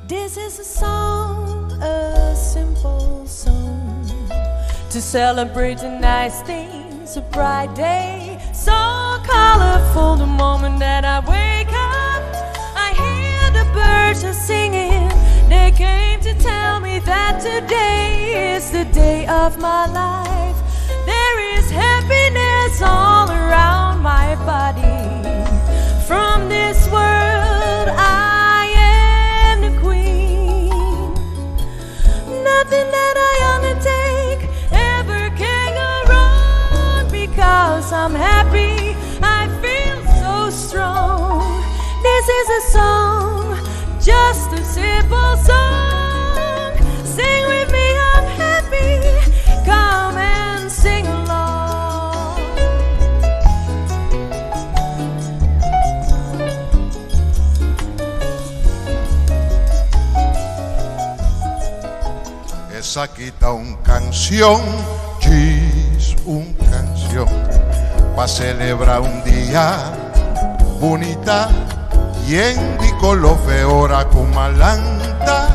This is a song, a simple song, to celebrate the nice things, a bright day, so colorful. The moment that I wake up, I hear the birds are singing. They came to tell me that today is the day of my life. There is happiness all around my body. From this world I am the queen. Nothing that I undertake ever can go wrong, because I'm happy, I feel so strong. This is a song, just a simple song. Sing with me, I'm happy, come and sing along. Esa quita un canción, gis un canción, pa' celebrar un día bonita. Yendi lo fe ora con malanta,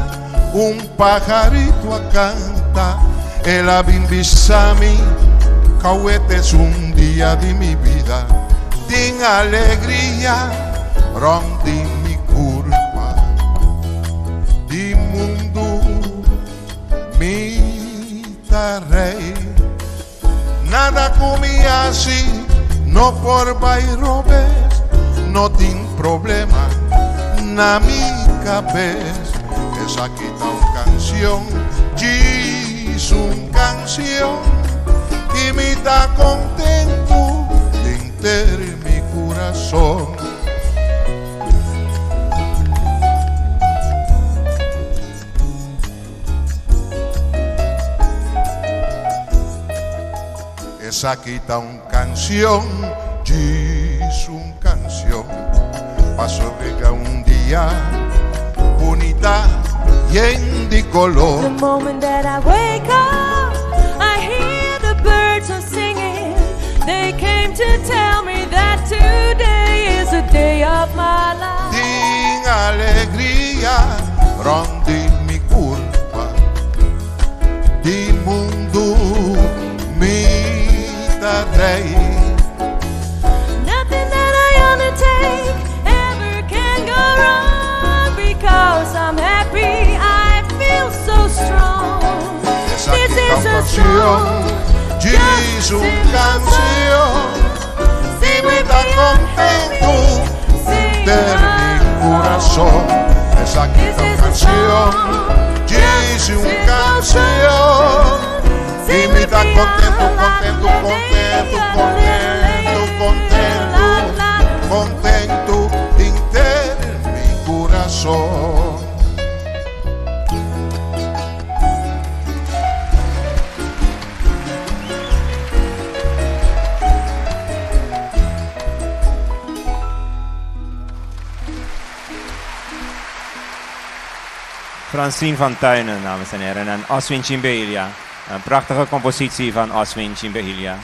un pajarito a canta, el abimbisami, cauete es un día de mi vida, din alegría, rondi mi curva, di mundo, mi rey, nada comía así, no por bairrobes, no tin problema, na mi cabeza. Esa quita una canción, gis una canción, y me da contento de enterar mi corazón. Esa quita una canción, gis una canción, paso llega un día bonita y en de color. The moment that I wake up, I hear the birds are singing. They came to tell me that today is the day of my life. Din alegría, rondi mi curva, di mundo mi rey. Nothing that I undertake ever can go wrong, because I'm happy, I feel so strong. This is a song, gis una canción, y me da contento de mi corazón. Esa quita una canción, gis una canción, y me da contento, contento, contento, contento, contento, contento, entero mi corazón. Francine van Tuinen, dames en heren, en Oswin Chimbehelia. Een prachtige compositie van Oswin Chimbehelia.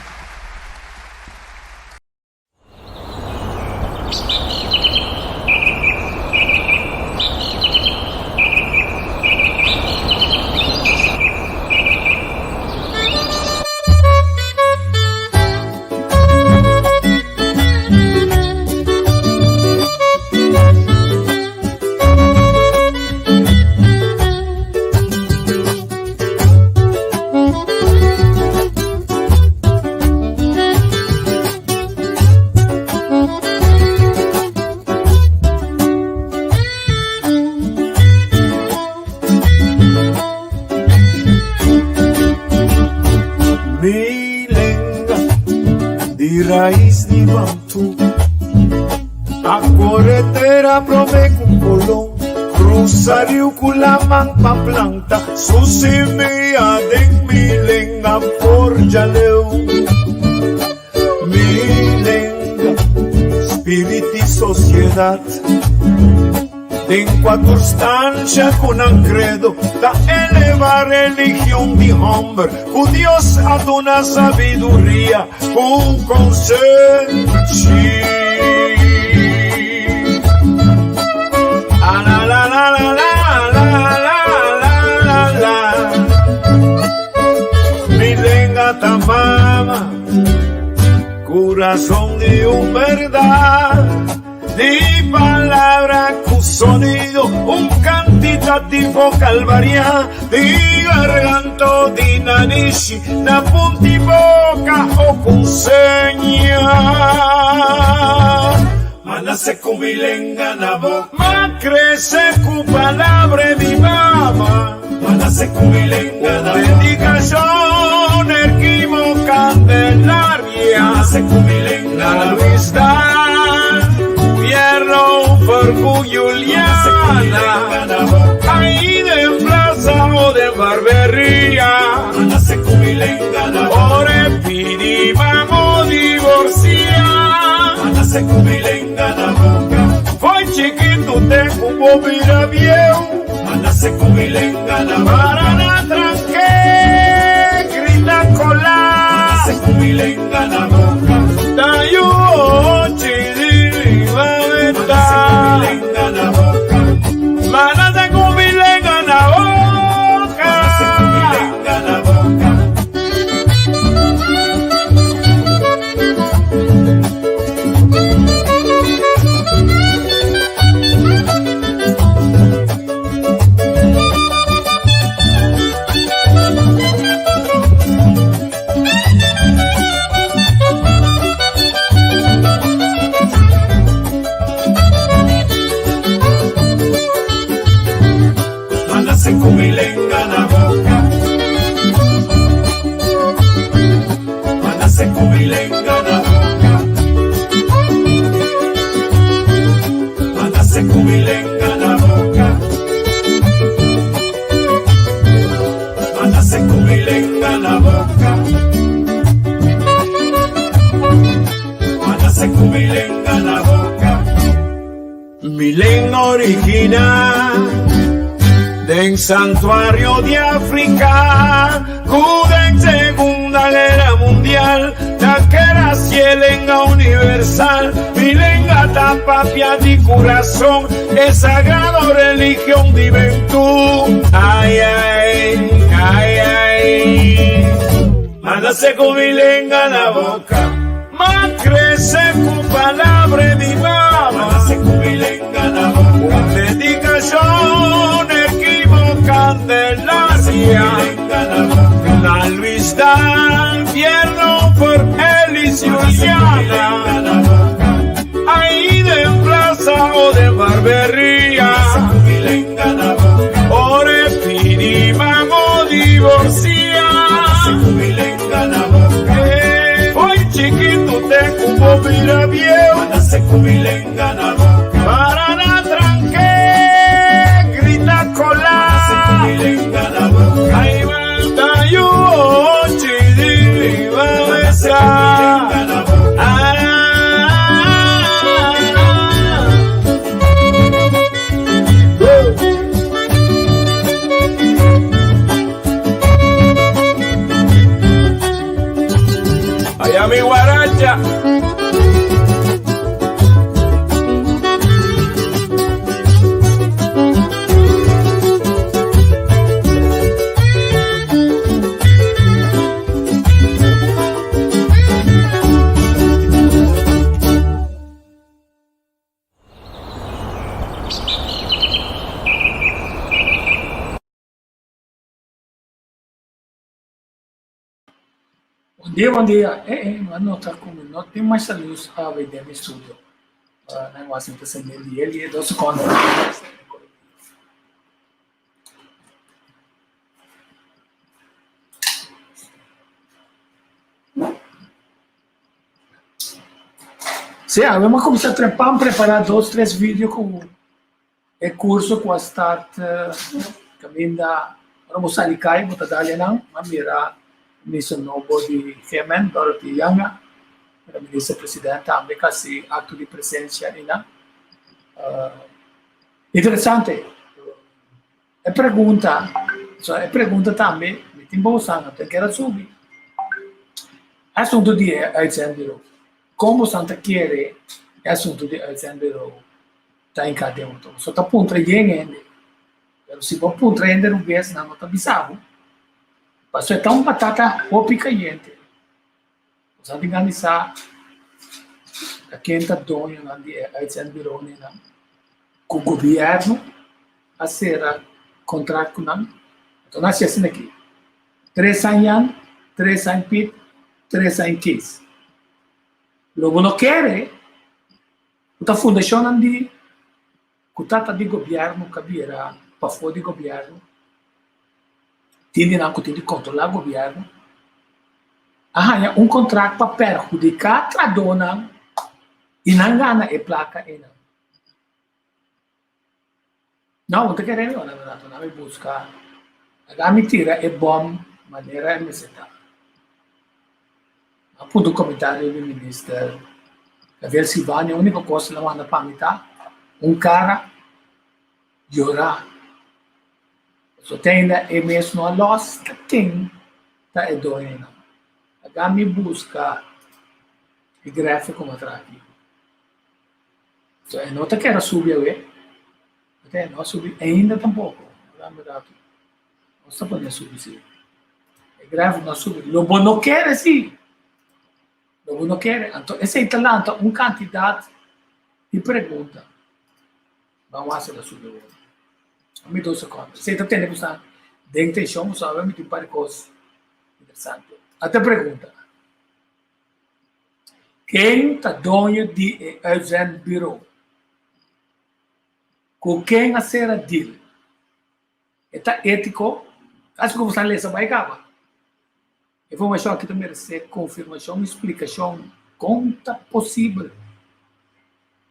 Raíz de Bantu, a corretera prove com colom, cruzario culamang pa planta, susimia deng milenga por jaleu, milenga, espírito e sociedade, in quattro stanze con un credo da elevare religión de hombre, con Dios ad una sabiduría, un consenso. La la la la la la la la la. Mi lengua tamama, corazón de un verdad. Di palabra con sonido, un cantitativo calvaria, di garganto, di narici, na punti boca o con segna. Mana se cumilenga na boca, ma crece cu palabra di mama. Mana se cumilenga na boca, dedicación equivoca Candelaria. Se cumilenga na vista. Por Juliana, ahí de plaza o de barbería, ore pidi vamos divorciar, fue chiquito te cubo mira viejo, para la tranque, grita cola, da yo chidi va Mana se cumilenga na boca. Milen original del santuario de África, cuda en Segunda Guerra Mundial, la que era cielenga universal, milenga tapapia di corazón, es sagrado religión de virtud. Ay, ay, ay, ay, mándase con milenga la boca, más crece con palabra mi mamá, dedicación equivoca Candelaria, la Luisa invierno por Elisiana, ahí de plaza o de barbería, ore pidi vamos divorciar, hoy chiquito te cubo mira viejo, para la tranque, grita cola, ahí va yo, chidi, va a besar. Allá mi guaracha. Bom dia. Ano tá com não tem mais a luz a ver no estúdio. Não vai ser assim ele é dos contas. Sim, vamos começar a preparar 2, 3 vídeos com o curso que vai estar caminho da vamos sair cai, vou dar ali não, a mirar Ministro Novo de Yemen, Dorothy Yanga, a Ministra Presidente também kasi ato de presença ina. Interessante. E pergunta também, mi timbo usando, te quero subir. Assunto di uitzendbureau. Como Santa Chiere è assunto di uitzendbureau sta in caduto. Sotto appunto niente. Si può appunto rendere un bes non ta bisavo. Passo è tão batata o picante. Sa di gani sa a quenta donha na di uitzendbureau na com o governo a ser contrato com nós. Então nós assim aqui. 3 anos, 3 anos pit, 3 anos 15. Logo não quer, a fundação de kutata di governo kabira para fora de governo, tinha não que controlar o governo, há contrato para perjudicar a dona e não ganha a placa e não te querendo não me busca, a me tira é bom maneira me sentar. Appunto o comentário do ministro Gabriel Silvani, a única coisa que não anda para mim cara llorar. So tem é mesmo a loss que tem tá é doendo. A me busca e gráfico como atrás. So não te quero subir aí. Até não subir ainda tampouco. Não está podendo subir sim. O gráfico não subir. Lobo não quer sim. Logo não quer. Então, esse é talento, quantidade de pergunta. Vamos fazer a sua pergunta. Me dou segundos. Se você tem que de intenção, só vai me ter coisas interessantes. Até pergunta. Quem está dono de uitzendbureau? Com quem a ser a deal? Está ético? Acho que você lê essa vai acabar. Informação que também recebe confirmação, explicação, conta possível.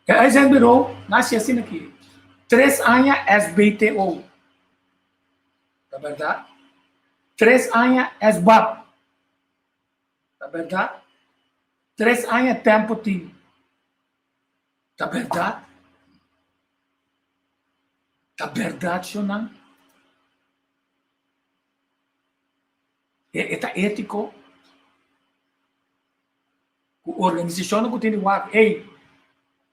O uitzendbureau nasce assim aqui. 3 anos SBTO. Da verdade? 3 anos SBAP. Da verdade? 3 anos Tempo Team. Da verdade? Da verdade, Shonan? É ético. A organização que tem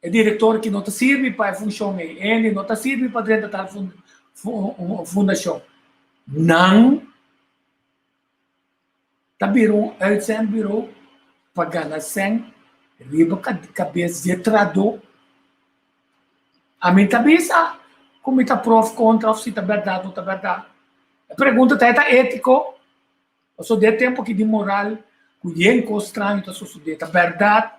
o diretor que não te serve para a função, ele não te serve para dentro da fundação. Não. Tapi um uitzendbureau para ganhar 100 riba cabeça de tradutor. A minha cabeça, como está prof contra se está verdade ou está verdade. A pergunta é ético. Eu sou de tempo que de moral, que é estranho, está sucedendo. A verdade,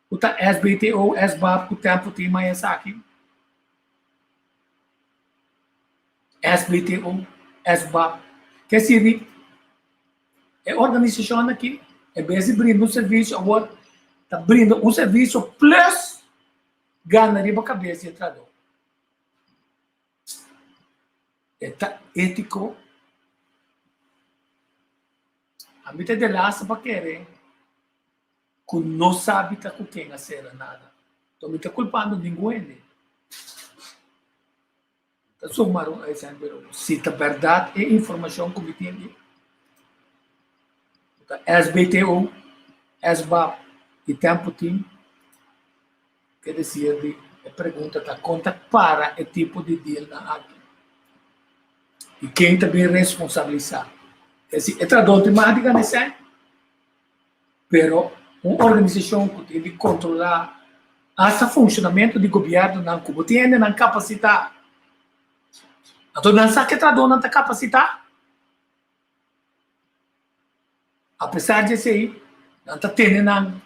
o SBTO, SBAP, o tempo tem mais aqui. SBTO, SBAP. Quer dizer, é organização aqui, é vez de brindar um serviço, agora está brindando um serviço plus ganha riba cabeça de tradutor. É ético. A mim de laça para querer que não sabe com quem a ser nada. Então, me está culpando ninguém. Então, sumaram a esse número. Se a verdade é informação que me tem. SBTO, SBAP e Tempo Team, quer dizer, a pergunta está conta para o tipo de deal na área. E quem também responsabilizar. É tradutor temática, não sei. Pero uma organização que tem de controlar o funcionamento do governo não como tem na capacidade. Então não sabe que traduz não tem capacidade. Apesar de ser, não está tendo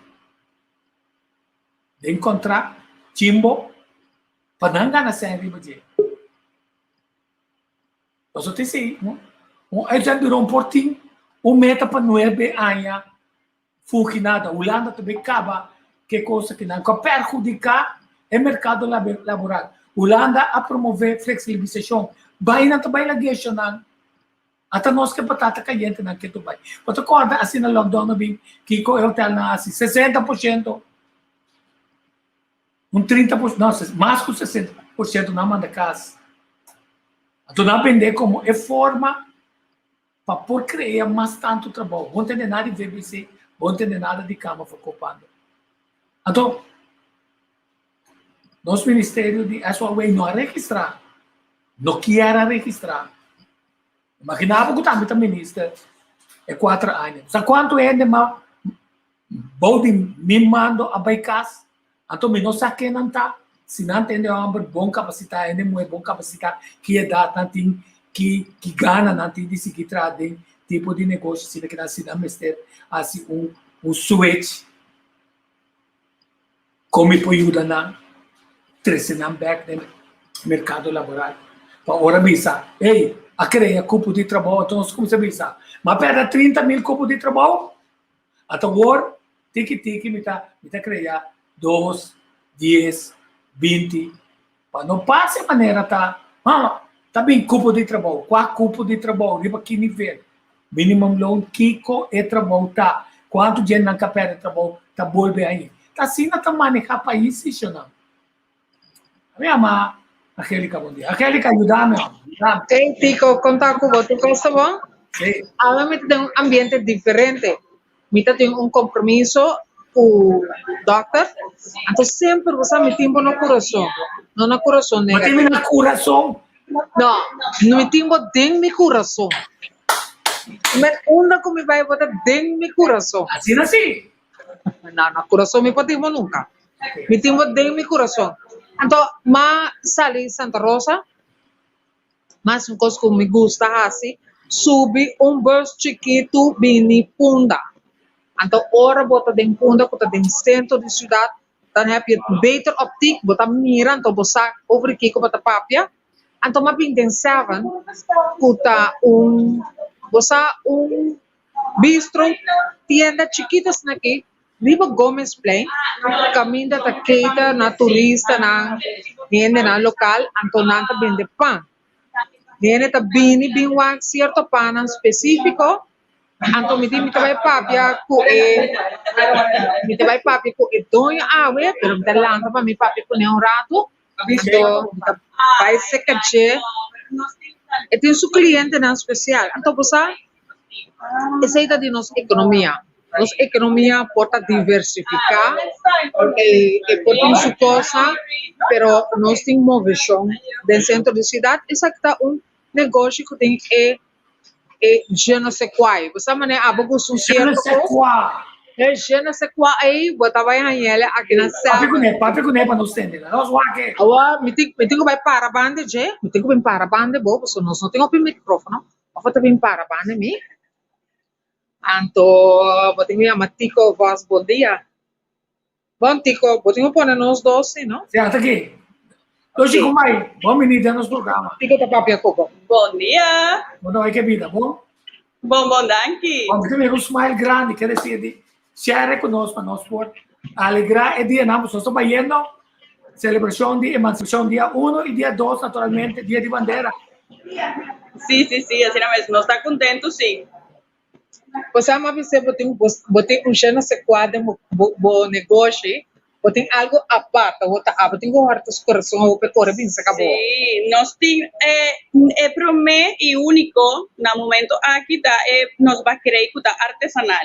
de encontrar chimbo para não ganhar sem riba de. Você tem sim, não? Já durou portinho, meta para 9 anos, fuginada, Holanda também acaba, que coisa que não perjudicar o mercado laboral. Holanda a promover flexibilização, vai na também na guia não, até nós que batata caliente na que tu vai. Quando acorda assim na lockdown na bem, que o hotel na assim 60%, um 30%, não, mais que 60% não manda casa. Então, não aprender como é forma para por criar mais tanto trabalho. Não tem nada de VBC, não tem nada de cama para ocupando. Então, nosso ministério de SOA não registrar, não quer registrar. Imaginava que também o ministro é 4 anos. Sabe quanto é de mal? Bode me mando a baicas, então me não sabe não tá. Se não tem uma boa capacidade, ainda é boa capacidade que é dada, não tem que gana, não tem de seguir trazendo tipo de negócio, se que nós não mestre assim switch, como para ajudar na trazer back no mercado laboral. Para hora visa, ei, a criar cupo de trabalho, então como se visa, mas perde 30 mil cupos de trabalho, então agora tiki me tá criar 2, 10, 20, para não passe maneira tá bem cupo de trabalho, qual cupo de trabalho, riba que nível, minimum loan, kiko é trabalho tá, quanto gente não capera trabalho, tá bolbe aí, tá assim não tá manejar país isso não. A minha mãe, Angélica, bom dia. Angélica, ajuda-me. Hey, Tico, conta com você, cosa bom? Sim. Ahora me tengo un ambiente diferente. Me tengo un compromiso com o doctor. Então sempre você me tem no coração. Não no coração Mas negativo. tem no coração. Não me tem dentro do coração. Mas onde que me vai botar dentro do coração? Assim. Não, no coração me pode nunca. Me tem dentro do coração. Então, mas sali Santa Rosa, mas uma coisa que me gusta assim, subir bus chiquito bini Punda. Então, ora bota dentro Punda, bota dentro centro da cidade, dan heb je beter optiek, bota mira, então você over aqui bota papia. Então, mas bem den 7, bota você bistro, tienda chiquitas aqui. Riba Gomez Plain, kami da cater na turista na niente na local, antonanta vende pan. Niente ta bini binwag cierto pan specifico, anto mi vai papia ku mi te vai papia ku donho awe, pero mi talanta pa mi papia ku ne un rato, visto vai se cache. E tem su cliente na especial, anto posa essa ida de nossa economia. Nossa economia pode diversificar e pode su cosa, pero nós temos uma visão do centro da cidade. Isso aqui está negócio que tem je ne sais quoi. Você mané abago um Je ne sais quoi. Je ne sais quoi aí, bota vai hanhele aqui na sala. Papi com para nos entender. Nós wake. Awa, me tenho vai para bande je, me tenho bem para bande bo, porque nós não temos o microfone. Eu vou bem para bande me. Anto, botinho a Tico, vos bom dia. Bom, Tico, botinho pôr nos 12, não? Sim, até aqui. Hoje, como vai? Bom menino no programa. Tico tá papia coco. Bom dia! Bom, não é que vida, bom? Bom, danke! Bom, tem um smile grande, quer dizer, de share conosco, para nós por alegrar o dia, não, nós estamos vendo celebração de emancipação dia 1 e dia 2, naturalmente, dia de bandeira. Sim, assim mesmo. Nós estamos contentos, sim. Você ama você botinho je ne sais quoi de bo negócio, botinho algo a parte, botinho hartos coração, o pecore bem se acabou. Sim, nós temos primeiro e único, no momento aqui, tá, nós vai criar cuta artesanal.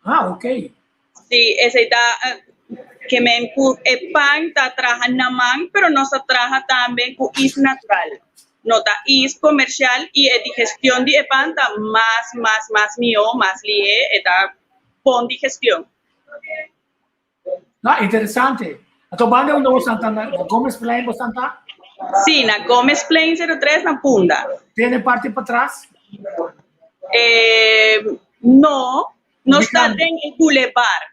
Ah, ok. Sim, essa está que men com pan tá traja na mão, pero nós traja também com is natural. Nota is comercial y digestión de pan ta más mío, más lie, eta pon digestión. Ah, interessante. Então, banda é um Santa, na Gomes Plain, Santa? Sim, na Gomes Plain 03, na Punda. Tem parte para trás? No está en Boulevard.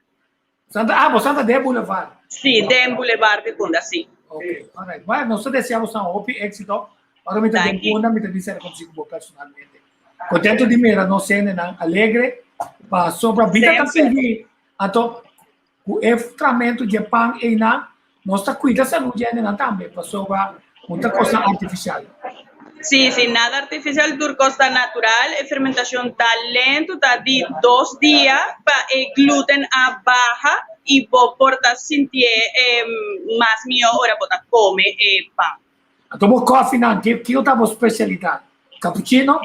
Santa, Santa de Boulevard. Sim, de Boulevard de Punda, sim. Ok, alright. Bueno, nós desejamos um ótimo éxito. Ahora me Thank you. me dice consigo personalmente. Contento de mira, não sei, alegre, para sobre a vida também. Então, o tratamento de pan e na, nós está cuidando da saúde ainda também, para sobre muita coisa artificial. Sí, sí, nada artificial, turco está natural, fermentación está lento, está de 2 días, gluten a baja y vos portas sentir más mío ahora portas come pan. Tomo coffee não, que eu tava especialidade. Cappuccino?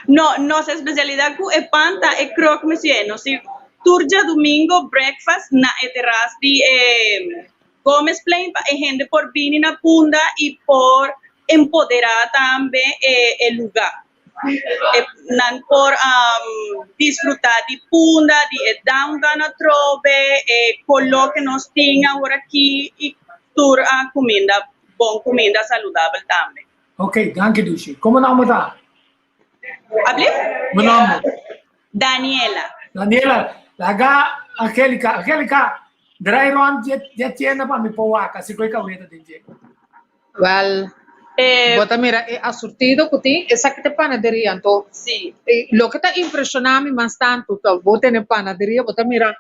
No, se especialidad cu e pan ta e croque monsieur, no si turja domingo breakfast na e terras di Gómez Plain pa e gente por vini na punda y por empoderar también el lugar. Nan por disfrutar de punda, de downtown a trove, con que nos tenga ahora aquí y tour a comida, bon comida saludable también. Ok, danke Dushi. Como nome tá? ¿Hable? Meu nome? Daniela. Daniela, laga Angelica, dry run dia tienda para mi powaka, si koi kaweta dinje. Well, bota mira, a surtido kuti, esa que te panadería, entonces, Sí. lo que te impresiona a mí más tanto, vos tenés panadería, bota mira,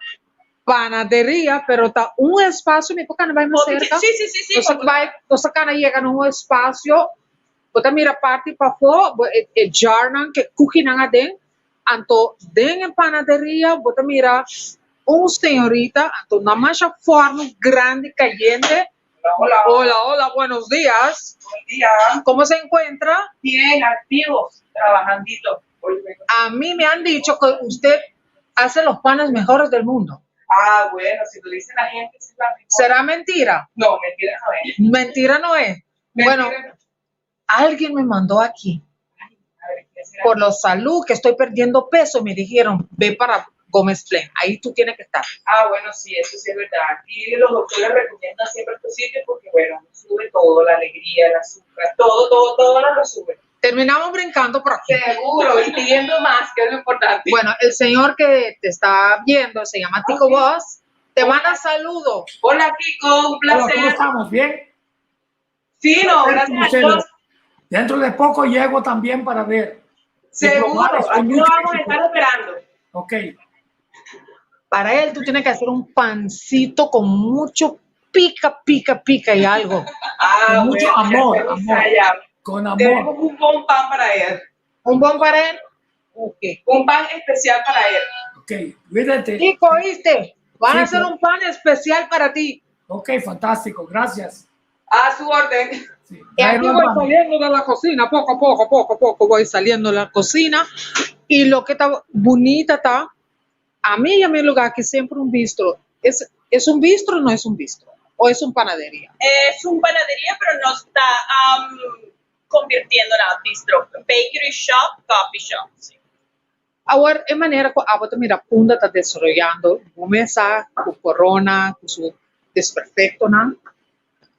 panadería, pero está un espacio, mi poca no va más cerca. Sí. Entonces, acá llegan a un espacio, bota mira, parte para fo, jarnan, que cujinan adentro, anto, den en panadería, bota mira, un señorita, anto, una mancha forno grande, caliente. Hola, buenos días. Buen día. ¿Cómo se encuentra? Bien, activos, trabajandito. A mí me han dicho que usted hace los panes mejores del mundo. Ah, bueno, si lo dice la gente, sí es la mejor. ¿Será mentira? No, mentira no es. Mentira no es. Mentira Bueno, no. alguien me mandó aquí. A ver, ¿qué será? Por la salud, que estoy perdiendo peso, me dijeron, ve para Gómez Plain. Ahí tú tienes que estar. Ah, bueno, sí, eso sí es verdad. Aquí los doctores recomiendan siempre estos sitios porque, bueno, sube todo, la alegría, el azúcar, todo lo sube. Terminamos brincando por aquí. Seguro, y pidiendo más, que es lo importante. Bueno, el señor que te está viendo se llama Tico Boss. Te manda saludos. Hola, Kiko, un Hola, ¿cómo placer. estamos? ¿Bien? Fino, gracias a Dios. Dentro de poco llego también para ver. Seguro, Diplomados con aquí lo mucho vamos a éxito. estar esperando. Ok, Para él tú tienes que hacer un pancito con mucho pica y algo. Ah, con mucho bueno, amor, ya se amor. ensaya. Con Tenemos amor. un buen pan para él. ¿Un buen para él? Ok. Un pan especial para él. Ok, cuídate. Tico, ¿oíste? Van a Sí, hacer sí. un pan especial para ti. Ok, fantástico, gracias. A su orden. Sí. Y aquí Dry voy run. saliendo de la cocina, poco a poco voy saliendo de la cocina. Y lo que está bonita está, a mí y a mi lugar, que siempre un bistro. ¿Es un bistro o no es un bistro? ¿O es un panadería? Es un panadería, pero no está convirtiendo en bistro. Bakery shop, coffee shop. Sí. Ahora, en manera que mira, Punda está desarrollando una mesa con corona, con su desperfecto, ¿no?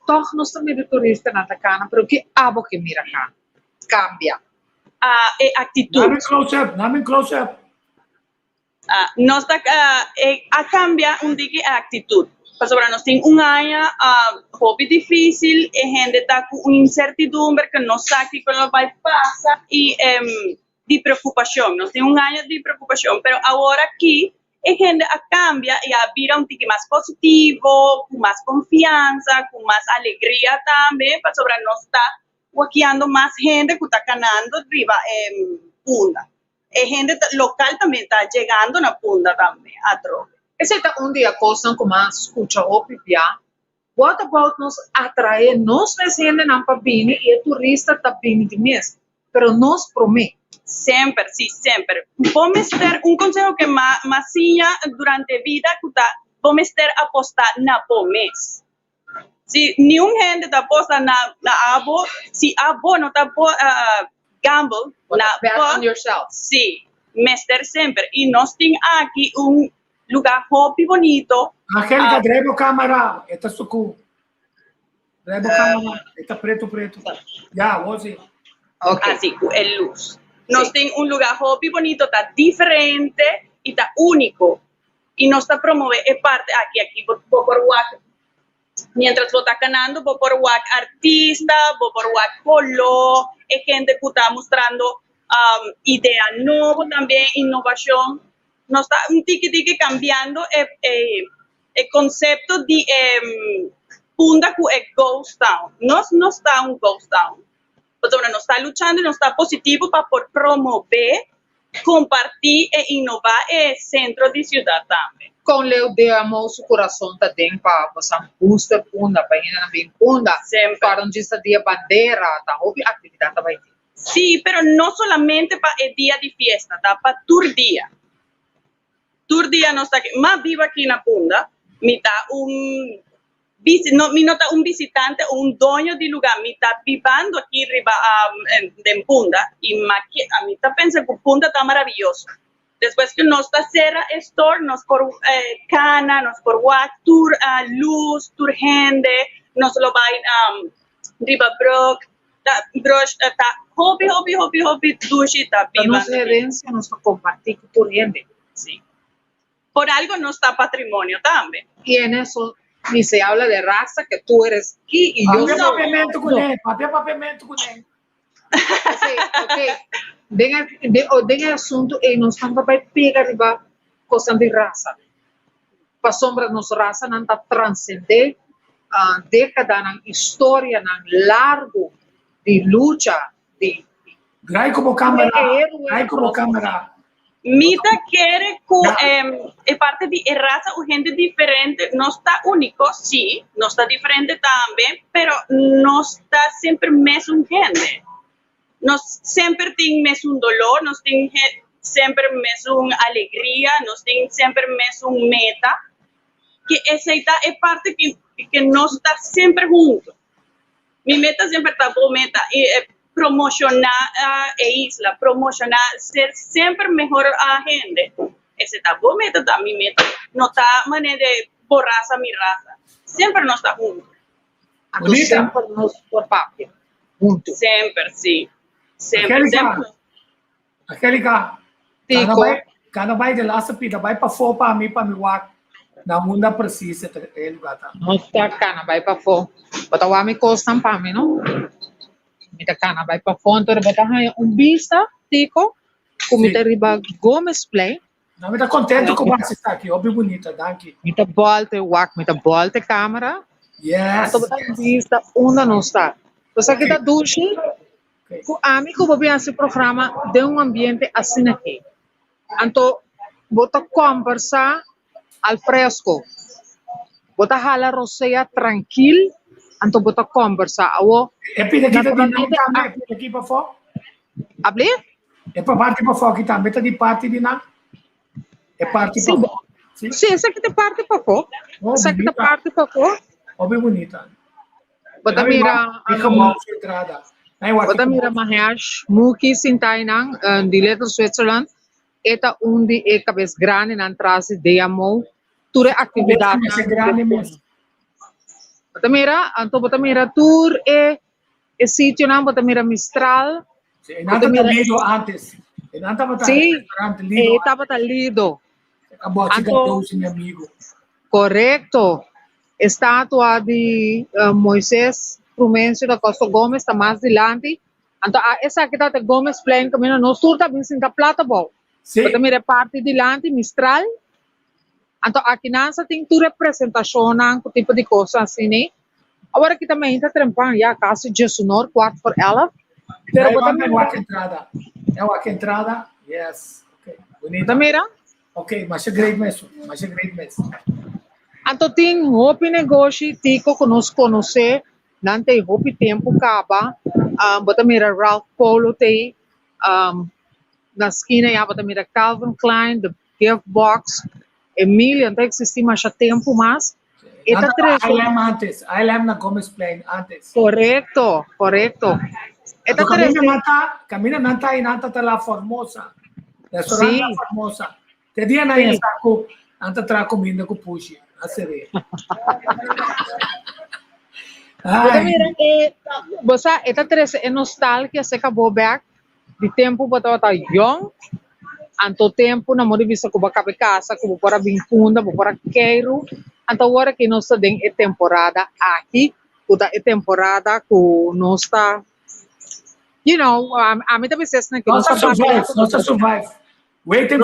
Todos no están medio turistas en Atacana, pero que abo que mira acá, cambia. Actitud. Dame un close-up. No está a cambiar un día actitud. Pues ahora nos tiene un año hobby difícil, gente está con una incertidumbre que no sabe qué lo va a pasar y de preocupación. Nos tiene un año de preocupación, pero ahora aquí gente cambia y vira un tique más positivo, con más confianza, con más alegría también, pues ahora no está guaqueando más gente que está ganando arriba en Punda. Gente local también está llegando a Punda también, a Trove. Ese está un día cosa como más escucha o pipia. What about nos atrae, nos descienden a Pabini y el turista también de mes, pero nos promete. Siempre, sí, siempre. Vamos a tener un consejo que más durante vida, vamos a apostar na mes. Si ni un gente te aposta na abo, si abo no te gamble, Bet on yourself. sí, mester siempre. Y nos tiene aquí un lugar hobby bonito. Angélica, drevo cámara. Esta es su cu. Drevo cámara. Esta preto. Ya, vos sí. Okay. Así, el luz. Nos tiene un lugar hobby bonito, está diferente y está único. Y nos está promoviendo parte aquí por WAC. Mientras vos estás ganando, vos por WAC artista, vos por WAC color, es gente que está mostrando idea nueva también, innovación. Nos está un tiki cambiando el concepto de Punda que es ghost town. No está un ghost town. Então, nós está lutando, nós está positivo para promover, compartir e inovar o centro de cidade também. Com leu de amor su coração também para você booster punda para ir na bem punda Sempre. para onde está dia bandeira tá houve atividade também. Sí, pero no solamente para el día de fiesta, tá? Para tur día. Tur día no está aquí. Más vivo aquí en la Punda, mi está mi nota un visitante o un dueño de lugar, mi está vivando aquí arriba en Punda y a mí está pensando que Punda está maravilloso. Después que nos está cerra el store, nos por cana, nos por walk, tour luz, tour gente, nos lo va riba brook, brush, hobby, dushi, está Para viva. nossa herência, nós compartir com o gente. Sí. Por algo no está patrimonio también. E en eso ni se habla de raza, que tú eres aquí y yo Papel soy. papimento com ele, papel papimento com ele. Sí, ok. Den assunto e nós estamos para pegar riba coisa de raça. Para sombra nossa raça não está transcender década na história na largo de luta de Grai como câmera. Mita quiere que es parte de raza o gente diferente, no está único, sí, no está diferente también, pero no está siempre mesmo gente. No siempre tiene mesmo dolor, no tiene siempre mesmo alegría, no tiene siempre mesmo meta, que esa es parte que no está siempre junto. Mi meta siempre está por meta. Promocionar a isla, promocionar, ser siempre mejor a gente. Ese está por meta, está mi meta. No está manera de borraza mi raza. Siempre no está junto. Bonita. Sempre nos por papel. Junto. Siempre, sí. Siempre, siempre. Angélica, Tico. cada vai de lá, pida, vai para fora para mim, para me war. Na munda precisa ele gata. Nós tá cana, vai para fora. Bota o amigo costam para mim, não? Mita cana, vai para fora. Então, bota vista, Tico. Como mita riba Gomes Play. Não me tá contente com você estar aqui, óbvio bonita, danke. Mita volte wak, mita volte câmera. Yes. Então, bota vista, onde não está. Você aqui tá duche. O amigo vai ver esse programa de ambiente assim aqui. Então, bota conversar al fresco. Bota hala roceia tranquilo. Então, bota conversar. É pida aqui também, é pida aqui para fora. Hable? É para parte para fora aqui também, tá de parte de não. É parte para fora. Sim, essa aqui tem parte para fora. Essa aqui tem parte para fora. Óbvio bonita. Bota mira. Fica mal entrada. Bota mira Mahesh, Muki Sintai nang di Little Switzerland. Eta undi e cabeça grande na trase de amor. Ture atividade. É grande mesmo. Bota mira tour e sítio não bota mira Mistral. Não tá lido antes. Não tá botando restaurante lido. Estava lido. Acabou de chegar doce, meu amigo. Correto. Estátua de Moisés Prumêncio da Costa Gomes está mais adiante. Então, essa aqui está de Gomes Plain, que não surta bem sem plata bom. Sim. Bota mira parte de lante Mistral. Então, aqui não tem tu representação, com tipo de coisa assim, né? Agora aqui também está trampando, já, casa de sonor, quarto por ela. Pero bota mira a entrada. É a entrada, yes. Ok, bonita. Mira? Ok, mas é great mesmo. Então, tem hopi negócio, tico que nos conhecer, não tem hopi tempo, acaba. Bota mira Ralph Polo, tem na esquina, já, bota mira Calvin Klein, The Gift Box, Emília, não existe mais tempo, mas... ILM na Gomes Plain antes. Correto. Camina nanta e nanta tá lá Formosa. Restaurante Sim. Formosa. Te dia na ia saco, anta tra comida com puxi. A sério. Você esta três é nostalgia, se acabou back de tempo para estar young. Anto tempo na modi vista kuba kabe casa, kuba para bincunda, kuba para queiro. Anto agora que nós tem é temporada aqui, kuda é temporada ku nós está, you know, a mim também se né que nós survive. Waiting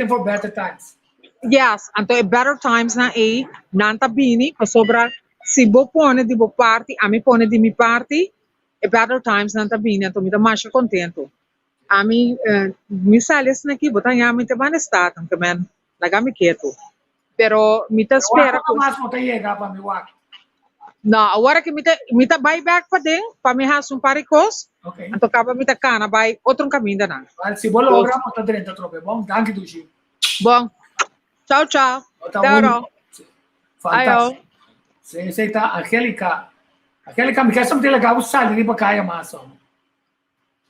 for better times. Yes, anto é better times na nanta bini, sobra si bo pone di bo party, a mi pone di mi party, better times não tá vindo, então me dá mais contento. A mim, me sale assim aqui, botar em me te van estar, também, laga me quieto. Pero me te espera. Quanto mais vou chegar para me wak? Não, agora que me te buy back para dentro, para me has um paricos, Ok. então acaba me te cana, vai outro caminho não. Mas se vou lograr, vou estar dentro trope. Bom, danke Dushi. Bom, tchau, tchau. Tá Até bom. agora. Fantástico. Você está, Angélica. Angélica, me quer saber legal o salário para cair mais.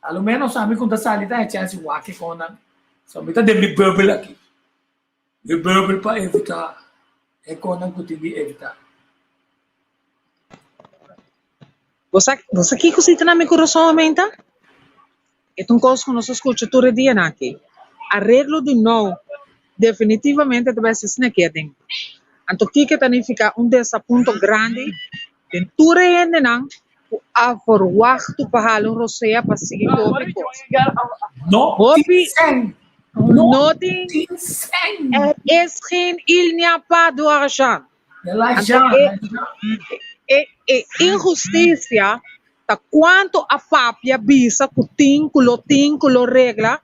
Ao menos a mim quando salário tá é chance wak com na. Só me tá de bubble aqui. De bubble para evitar. É com não que evitar. Você que cosita na meu coração aumenta? É um coisa que nós escutamos todo dia aqui. Arreglo de novo, definitivamente deve ser snaketing. Então, que significa desaponto grande, de tudo ainda não, a verwacht para halen rosea para seguir com o No, Hopi, no, nothing, es geen il n'y a pas d'argent. Injustiça, tá quanto a papia bisa, cutim, culo regla.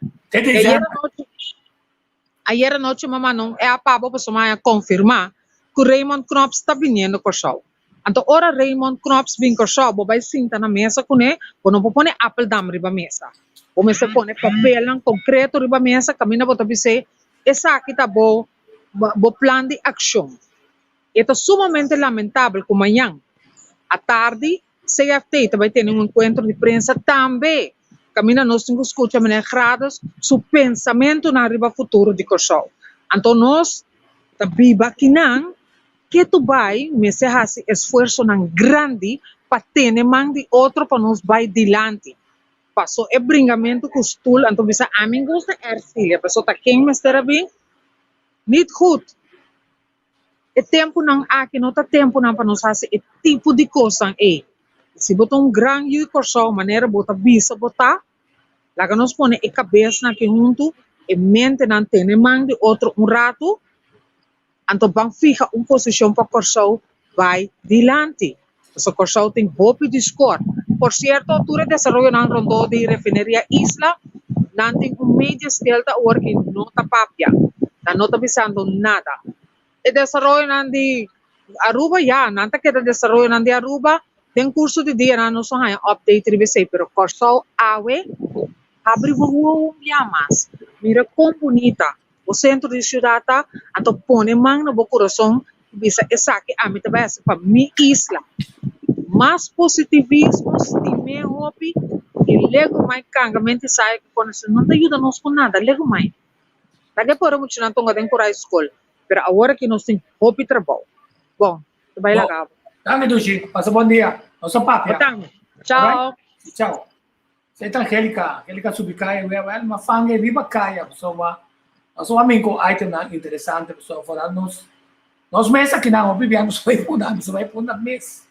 Ayer noite, mamãe não é a papa para somar confirmar que o Raymond Knops está vindo com o show. Então, ora Raymond Knops vem com o show, vai sentar na mesa com ele, não pode pôr apple dam riba mesa. Ou se põe papel concreto riba mesa, caminha para dizer, essa aqui tá bom plano de ação. É sumamente lamentável que amanhã, à tarde, CFT vai ter um encontro de prensa também. Caminha nós temos que escutar grados seu pensamento na riba futuro de Kosovo. Então nós também aqui não que tu vai me se faz esforço não grande para ter man de outro para nós vai dilante. Passou é bringamento com stoel, então bisa amin gosta ercília, pessoa tá quem me estará bem, niet goed. É tempo não aqui não tá tempo não para nós fazer esse tipo de coisa aí. Se botar grande Kosovo, maneira botar bisa botar, lá que nós põe a cabeça aqui junto, e mente não tem man de outro rato, então vamos ficar uma posição para Kosovo vai dilante. Então Kosovo tem hope de score. Por certo, todo o desenvolvimento não rondou de refineria Isla, não tem média estelta ou que não está papia, não está pensando nada. O desenvolvimento de Aruba, não está querendo desenvolvimento de Aruba, tem curso de dia, não só há update de você, pero Kosovo, abre o mais. Mira como bonita. O centro de cidade, então põe mão no meu coração, bisa essa aqui a mim também para minha isla. Mais positivismo, de meu hobby, e lego mais cangamente sai quando não te ajuda nós com nada, lego mais. Daqui por muito não tenho de curar a escola, mas agora que nós temos hobby trabalho. Bom, vai lá, Gabo. Danke, Dushi. Passa bom dia. Nossa papia. Tchau. Tchau. Você está Angélica subicai, uma fanga viva caia, pessoa. Nós vamos com item interessante, pessoal, falar nós mês aqui não, vivemos vai pôr na mês.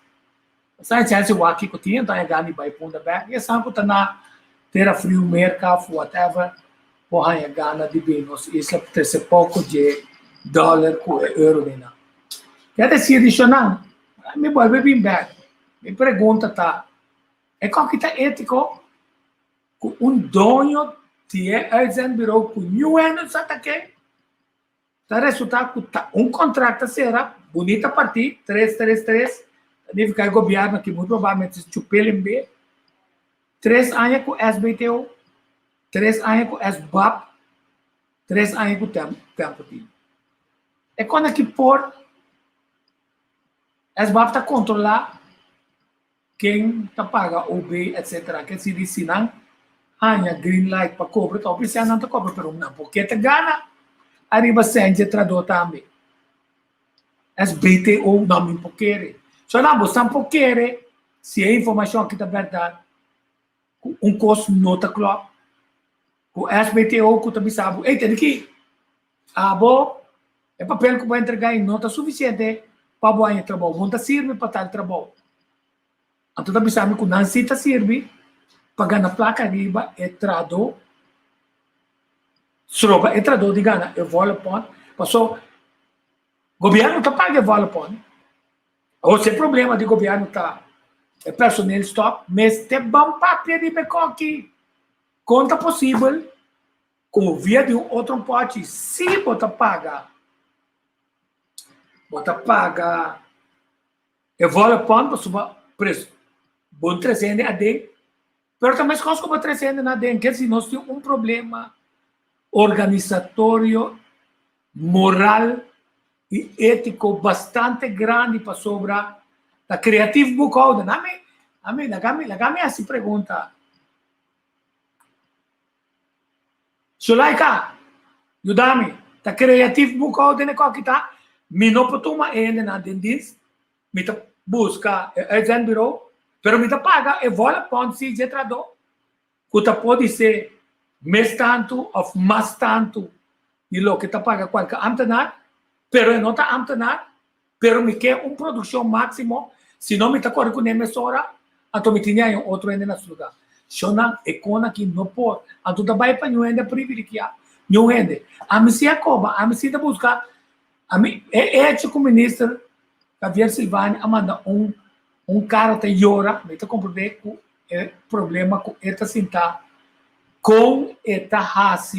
Sai chance o aqui que tinha, então é gani vai pôr na back, e sabe que na terra frio, mercado, whatever, porra é gana de bem, nós isso é pouco de dólar com euro de não. Quer dizer, adicional, me vai bem back. Me pergunta tá, é qual que tá ético com dono de uitzendbureau com new anos até tá resultado com contrato será bonita partir 333 deve ficar governo que muito provavelmente chupelem 3 anos com SBTO 3 anos com SBAP 3 anos com tempo é quando que por SBAP tá controlar quem tá paga OB etc que se diz não hanya green light para cobra, então precisa não cobra pero não porque te gana arriba sente trador também SBTO não me poquere só não você poquere se a informação que tá verdade custo nota claro com SBTO que também sabe ei tem aqui abo é papel que vai entregar em nota suficiente para boa trabalho não tá serve para tal trabalho então também sabe que não se tá serve pagar na placa riba é trado sroba é trado de gana é volapon passou governo tá paga volapon ou se problema de governo tá o personal stop, mas te bom papel de becoque. Conta possível, com via de outro pote, se você paga, eu vou pôr para preço, bom 300 a dentro, mas também se como 300 a dentro, que se nós temos um problema organizatório, moral e ético bastante grande para sobrar da Creative Book Order. A mim, assim pergunta. Sulaika, ajuda-me. Da Creative Book Order é qual que está? Me não potuma ainda na dentista, me busca agent bureau, pero me paga e vola pode se de trador. Que pode ser mais tanto ou mais tanto de lo que paga qualquer amtenar, pero não está amtenar, pero me quer produção máximo, se não me está correndo com emissora, então me tinha outro ainda na lugar. Shona econa que não pode, então vai para não ainda privilegiar, não ainda. A mim se acoba, a mim se buscar, a mim é o ministro Javier Silvani manda cara te llora, me está compreendendo com o problema com esta cinta, com esta raça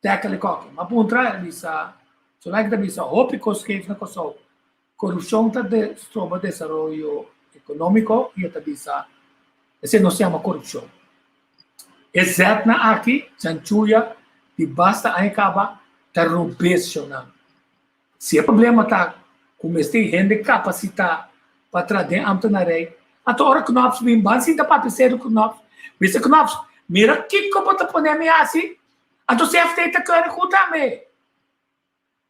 técnica. Mas por trás disso, só lá que disso, hope que na coisa, corrupção está de desenvolvimento econômico e está disso, esse não se chama corrupção. Exceto na aqui, chanchuya, de basta aí acaba, está roubando. Se o problema está com este gente capacitada para trazer amtenarei, então ora knops bem bom, se dá para pensar o knops, vê knops, mira que como está ponendo assim, então se FT está querendo cuidar me,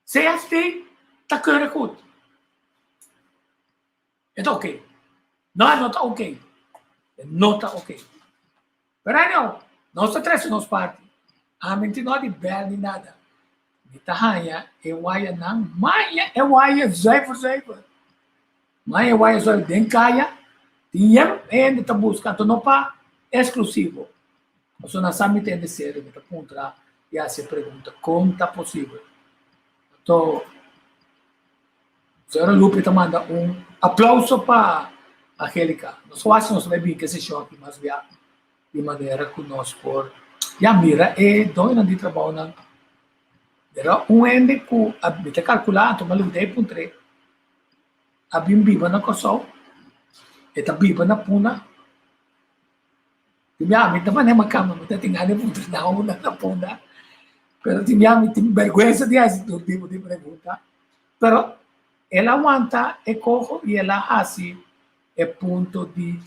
se FT está querendo cuidar, então ok, não está ok, não está ok, pero não está três nos parte, a mente não é de bel nem nada. Mitahaya, ewaya nang maya, ewaya zaiva. Maya ewaya zaiva denkaya, tiyem ende ta busca, to não pa exclusivo. Então, nós sabemos que tem de ser, me ta contra, e a se pergunta, como está possível? Então, a senhora Lupe ta manda aplauso para a Angélica. Nós achamos que bem que esse choque, mas via de maneira conosco por, e a mira é doina de trabalho na pero ende ku abita calculato ma lumdei puntre abim biba na koso eta biba na puna timiami naman é makama mo tingane puntre na una na puna pero timiami tem vergüenza de as do tipo de pergunta pero ela aguanta e cojo e ela assim é ponto de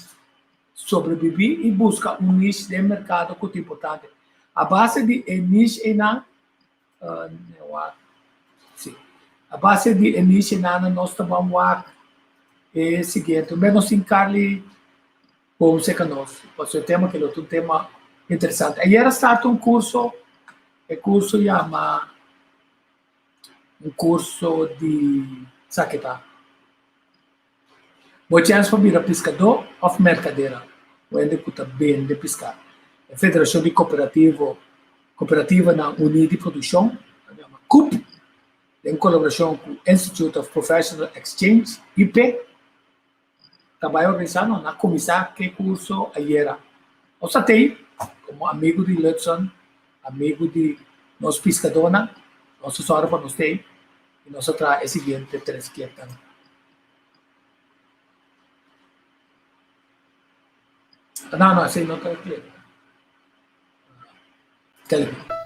sobreviver e busca nicho de mercado que é importante a base de nicho é não sim. A base de início nós vamos é o seguinte, menos em Carly, como se conhece, porque o tema que é um tema interessante. Ayer starta curso, o curso chama curso de saqueta. Mochans para virar pescador ou mercadeira, onde custa bem de pescar. A Federação de Cooperativa na Unidade de Produção, CUP, em colaboração com o Institute of Professional Exchange, IP, trabalho organizado na comissão que curso ayer. Nós tem, como amigo de Lutson, amigo de nós pescadores, nós só para nós ter, e nós traz o seguinte, três que estão. Não, assim não está claro. Telefone.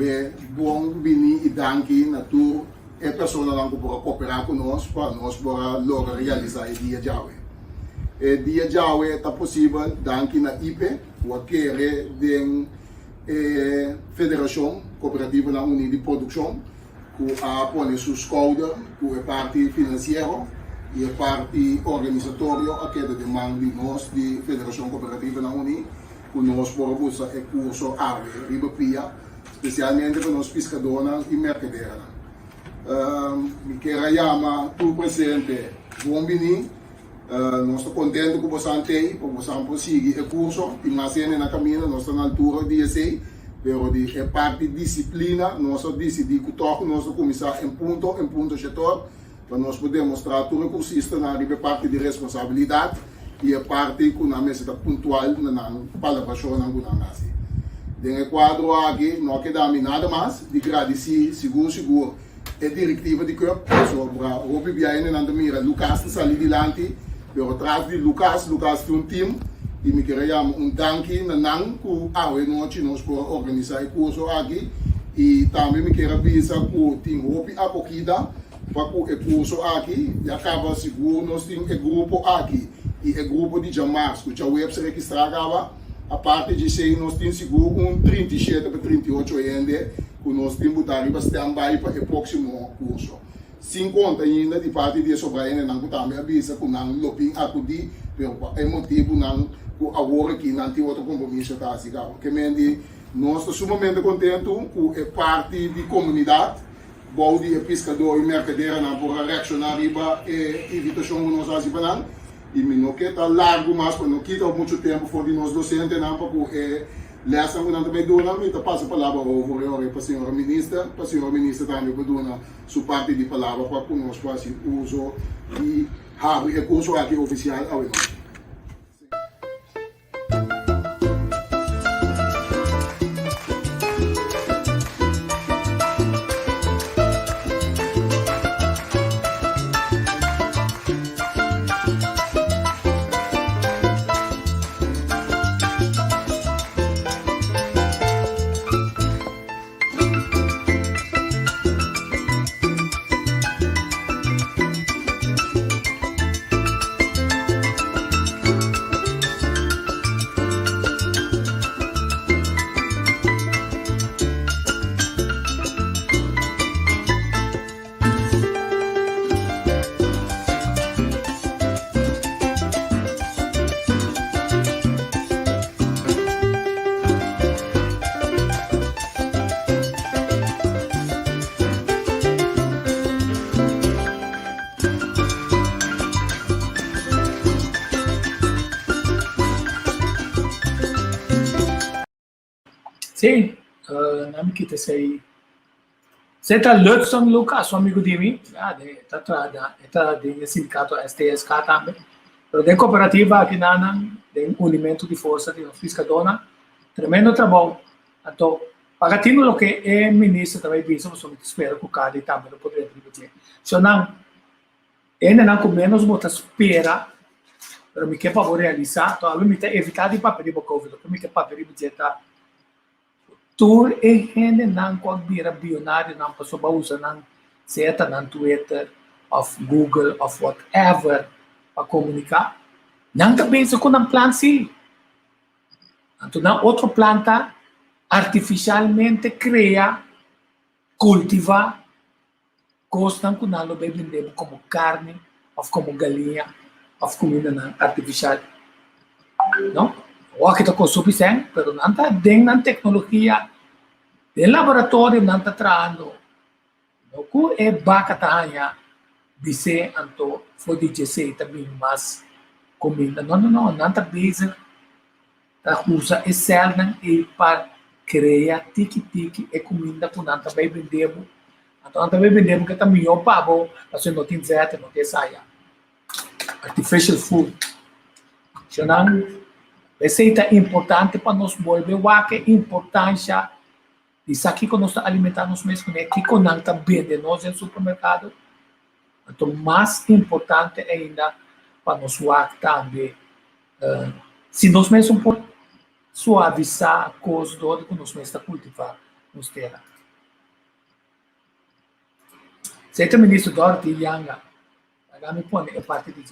também bom vir e danke na tu é pessoa lá que pode cooperar conosco para nós para logo realizar o dia de hoje. O dia de hoje está possível danke na IP, o que é da Federação Cooperativa na Unia de Produção, que põe seus caudas, que é parte financeira e é parte organizatória, a queda de mão de nós, de Federação Cooperativa na Unia, que nós podemos usar o curso árvore, riba especialmente para nós pescadores e mercadeiros. Me quero chamar tu presente, bom venir. Nós estamos contentes com você aí, para você prosseguir o curso. Tem mais gente na caminho, nós estamos na altura de 16, mas é parte de disciplina. Nós decidimos que nós começar em ponto setor, para nós poder mostrar tudo que consiste na parte de responsabilidade e a parte que nós está pontual na palavra que nós nasce. Dentro do quadro aqui, não queda nada mais de agradecer, seguro, a diretiva de campo, sobre o PBN na mira, Lucas está ali diante, pero atrás de Lucas tem um time, e me queria danke na NAN, que a noite nós podemos organizar o curso aqui, e também me queria avisar que tem a acolhida, para que o curso aqui, e acaba seguro, nós temos o grupo aqui, e o grupo de Jamas, que a web se registrava, a parte de 6 nós temos seguro 37 para 38 ainda, que nós temos que botar stand-by para o próximo curso. Sem conta ainda de parte de Sobraine, não também avisa que não lopim acudir, é motivo não agora que não tem outro compromisso tá assim, que nós estamos sumamente contentes com a parte de comunidade, bom de pescador e mercadeira não por reaccionar riba e invitação que nós fazemos e não quer estar largo mais para não quitar muito tempo for de nós docentes não porque leção que nós também dona então passa a palavra ao para a senhora ministra também para dona sua parte de palavra para que nós façamos uso e have o curso aqui oficial ao nós. Sim, não me quita isso aí. Você está louco, São Lucas, amigo de mim? Está de sindicato STSK também. Mas tem cooperativa aqui na tem unimento de força de fiscadona, tremendo trabalho. Então, pagatino o que é ministro também pensa, mas eu espero que o cara também não poderia dizer. Se não, ainda não com menos muita espera, mas me quer para realizar, então me quer evitar de papel para Covid, me quer papel de dizer tur e gente não pode vir bilionário não passou para usar não seta não Twitter of Google of whatever para comunicar não que pensa com um plano sim então não outro planta artificialmente cria cultiva coisas que não bem vendemos como carne ou como galinha ou comida não artificial não o que está com suficiente, pero não está dentro da tecnologia do laboratório, não está trabalhando. O que é bacana, dizer, então, foi dizer também, mas comida, não está busy, está usa Excel e para criar tiki-tiki e comida que não também vendemos. Então, também vendemos que está melhor para bom, mas não tem zeta, não tem saia. Artificial food. Senão, receita importante para nós volver a que importância disso aqui que nós alimentamos mesmo, né? Que não está vendendo no supermercado. Então, mais importante ainda para nós também, se nós mesmos por suavizar a coisa que nós mesmos cultivar nos terra. Sei ministro Dorothy Yanga. Kami po ni parte di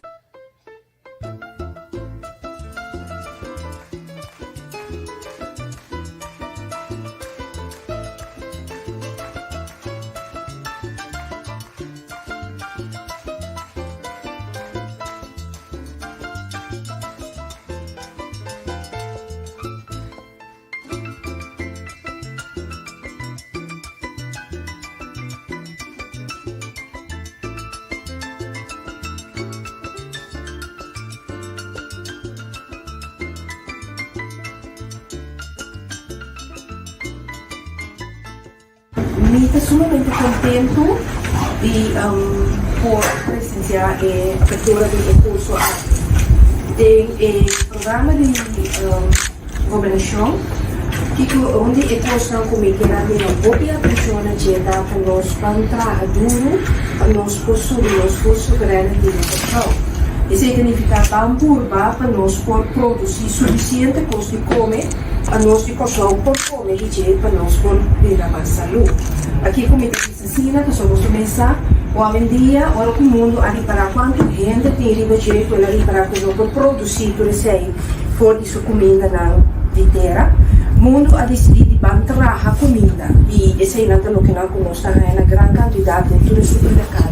Me está sumamente contento por presenciar a apertura do curso de programa de governação onde o curso não comigo era de uma boa pessoa que dá para nós para trabalhar duro para nós possuir nós curso grande de educação. Isso significa bamburba para nós por produzir suficiente coisa de comer a nós de comer por comer e para nós por ter a saúde. Aqui comigo se ensina que somos começar hoje em dia, agora o mundo ali para quanto gente tem ribeiro para ali para por produzir por isso for de sua comida na terra. Mundo a decidir de bantar a comida e esse é o que nós conhecemos na grande quantidade dentro do supermercado.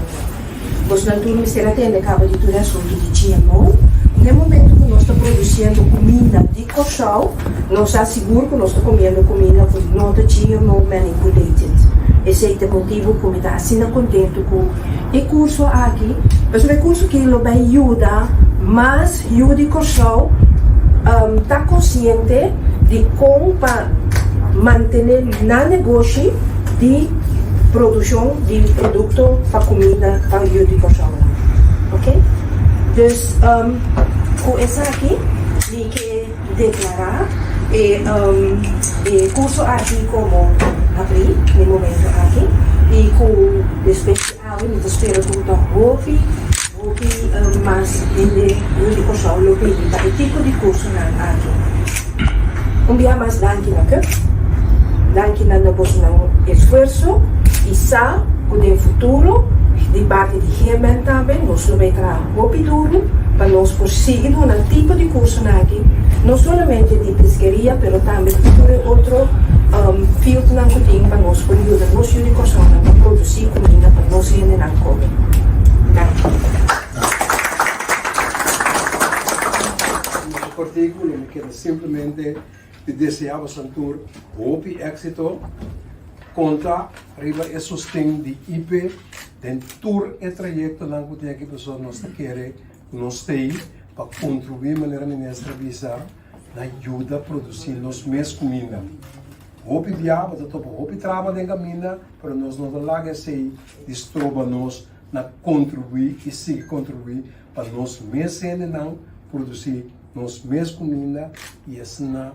Pois na turma será tendo acaba de tudo assunto de GMO. No momento que nós estamos produzindo comida de coxão, nós asseguramos que nós estamos comendo comida com nota GMO manipulated. Esse é o motivo que me está assim contente com o curso aqui. Mas o curso que ele vai ajudar, mas o de coxão está consciente de como para manter no negócio de produção de produto para comida para o de coxão. Ok? Então, com essa aqui, eu quero declarar o curso aqui como abrir no momento aqui e com o especial, eu espero que o mas o de coxão, o tipo de curso aqui. Dia mais danke na nosso esforço e sa no futuro de parte de Germen também nós vamos trabalhar muito duro para nós conseguir um tipo de curso aqui não somente de pesqueria mas também de outro field na cozinha para nós poder ajudar nós de cozinha para produzir comida para nós gente na comer. No artículo me queda simplesmente de desejar Santur hope éxito contra arriba e sostém de IP dentro do trajeto na que a pessoa nos quer nos tem para contribuir de maneira ministra visa na ajuda a produzir nos mesmos comida. Hope diabo da topo hope trama de caminha para nós não larga se destroba nós na contribuir e se contribuir para nós mesmos não produzir nos mesmos comida e assim na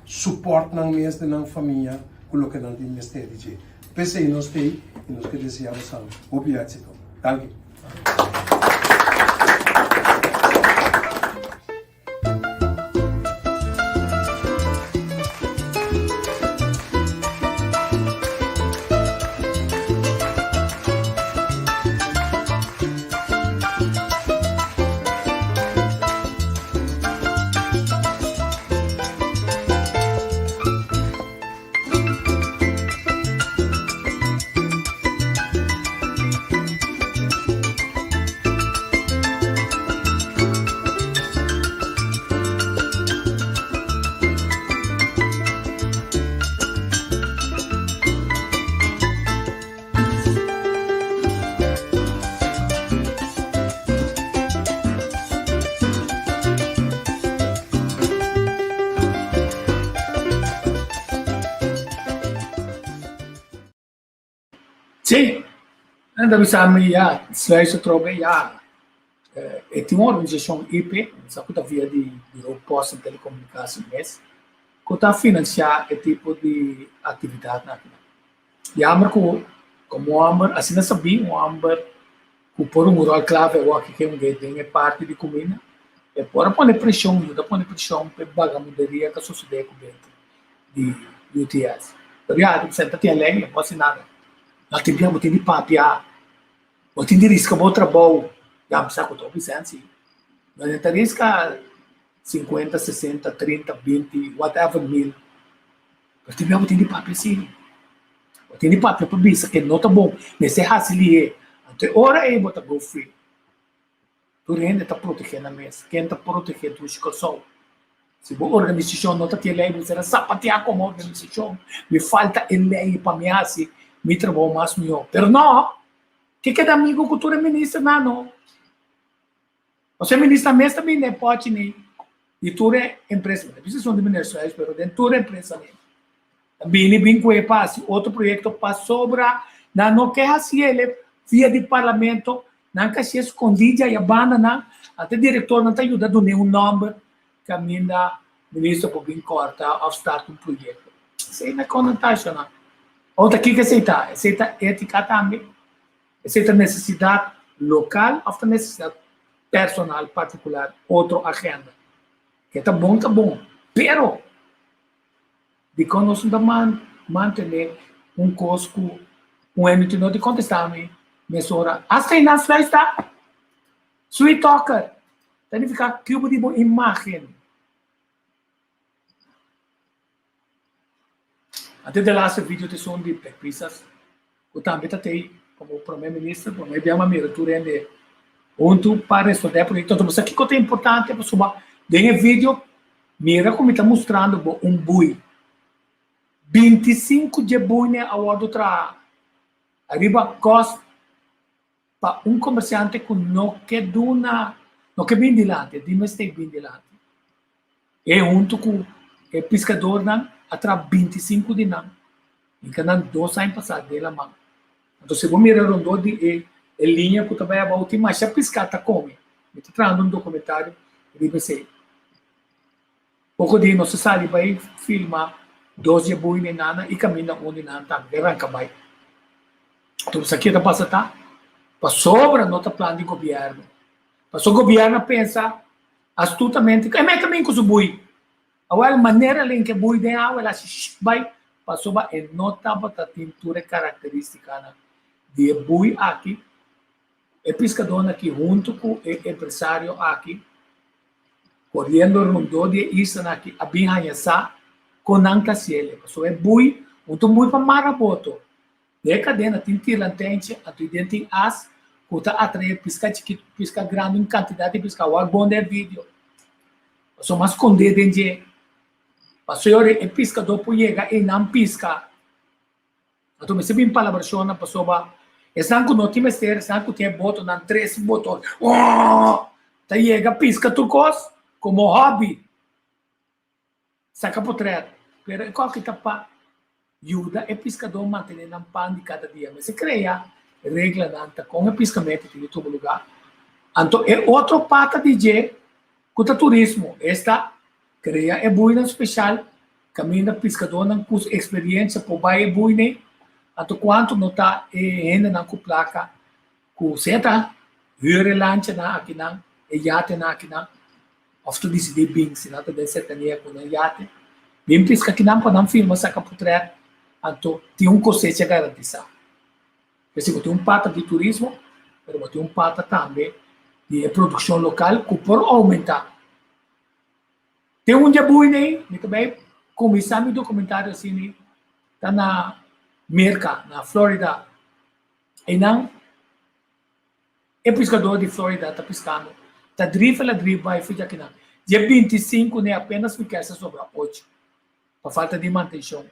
suporte na mesma na família colocar na ministério de pensei nós tem e nós que desejamos o éxito. Danke. Sim, ainda bisa ya, Sverige trova ya. E tem uma organização IP, sabe via de posta de telecomunicações, que está financiar esse tipo de atividade na vida. E a como Amber, assim não sabia, Amber, que por rol clave é o que é parte de comida, e por pôr pressão para bagamuderia que sucede com dentro de UTS. Então, já, senta tem lei, não pode nada. Nós tivemos de papia, O tem risco bom trabalho, já precisa com top licença. Não tem risco 50, 60, 30, 20, whatever mil. Mas tem de papel sim. Tem de papel para bisa que não tá bom. Nesse hasili até hora é botar go free. Tu rende tá protegendo a mesa. Quem tá protegendo o escoçol. Se a organização não está tendo lei, você vai sapatear como organização. Me falta lei para me assim, me trabalho mais melhor. Mas não, que é amigo que tu é ministro, não. Você é ministro mesmo também, não pode nem. E tu é empresa, não precisa de ministro, mas tu é empresa mesmo. Também bem que passe outro projeto para sobrar, não quer assim ele via de parlamento, não quer se escondida e abandona, até diretor não está ajudando nenhum nome. Caminha ministro por bem corta ao start um projeto. Isso aí não é conotação, não. Outra aqui que aceita ética também, aceita necessidade local, ou necessidade personal, particular, outra agenda. Que tá bom, pero de quando nós não manter um cosco, um ente não de contestar-me, mesura, hasta aí na festa, sweet talker, tem que ficar cubo de imagem. Até o last vídeo de som de pesquisas, eu também tentei, como primeiro-ministro, como é uma miratura de onde para estudar projeto. Então, isso aqui que é importante, para subir, dentro do vídeo, mira como está mostrando um bui. 25 de bui a hora tra arriba cost para um comerciante que não quer duna, não quer bem dilante, dimestei bem dilante. E junto com o pescador não atrás 25 de não. E que não 2 anos passados dela mão. Então se você mirar um de linha que também é a última, mas a pescar tá come. Me está trazendo um documentário de você. Pouco de não se sabe vai filmar 2 de boi nem nada e caminha onde não tá, arranca vai. Então isso aqui tá passa tá para sobra nota plano de governo. Para o governo pensa astutamente, é também com o boi. A maneira em que o boi tem água, ela se vai para sobra e nota para tintura característica de boi aqui. O pescador aqui junto com o empresário aqui, correndo rondou de isso aqui, a bem hanhasa com nanca cielo. So é bui, muito bui para maraboto. De cadena tem tirantente, a tu tem as, que atrai pesca chiquito, pesca grande em quantidade de pesca, o bom de vídeo. So mas esconder dentro. Passou o pescador por chegar e não pesca. Então me sempre em palavras chona passou ba. Esang ko no timester, esang ko tem boto nan 3 boto. Oh! Tá chega pesca turcos como hobby. Saca potret. Pero qual que tá pa ajuda é pescador manter na pan de cada dia. Mas se cria regra nanta com o pescamento em todo lugar. Então é outro pata de je com o turismo. Esta cria é buina especial. Caminha pescador não com experiência por vai buina. Então quanto não tá ainda na placa com seta hyre lancha na aqui na e yate na aqui na ofto disse de bing sinata de setania com yate. Bem pesca que não podem filmar saca potret. Então, tem cosecha garantida. Esse tem pata de turismo, mas tem pata também de produção local que por aumentar. Tem dia bui aí, também começar meu documentário assim, tá na Merca, na Flórida. E não, é pescador de Flórida, tá pescando. Tá drifa, vai ficar aqui não. Dia 25, né, apenas ficar sobre 8. Por falta de manutenção.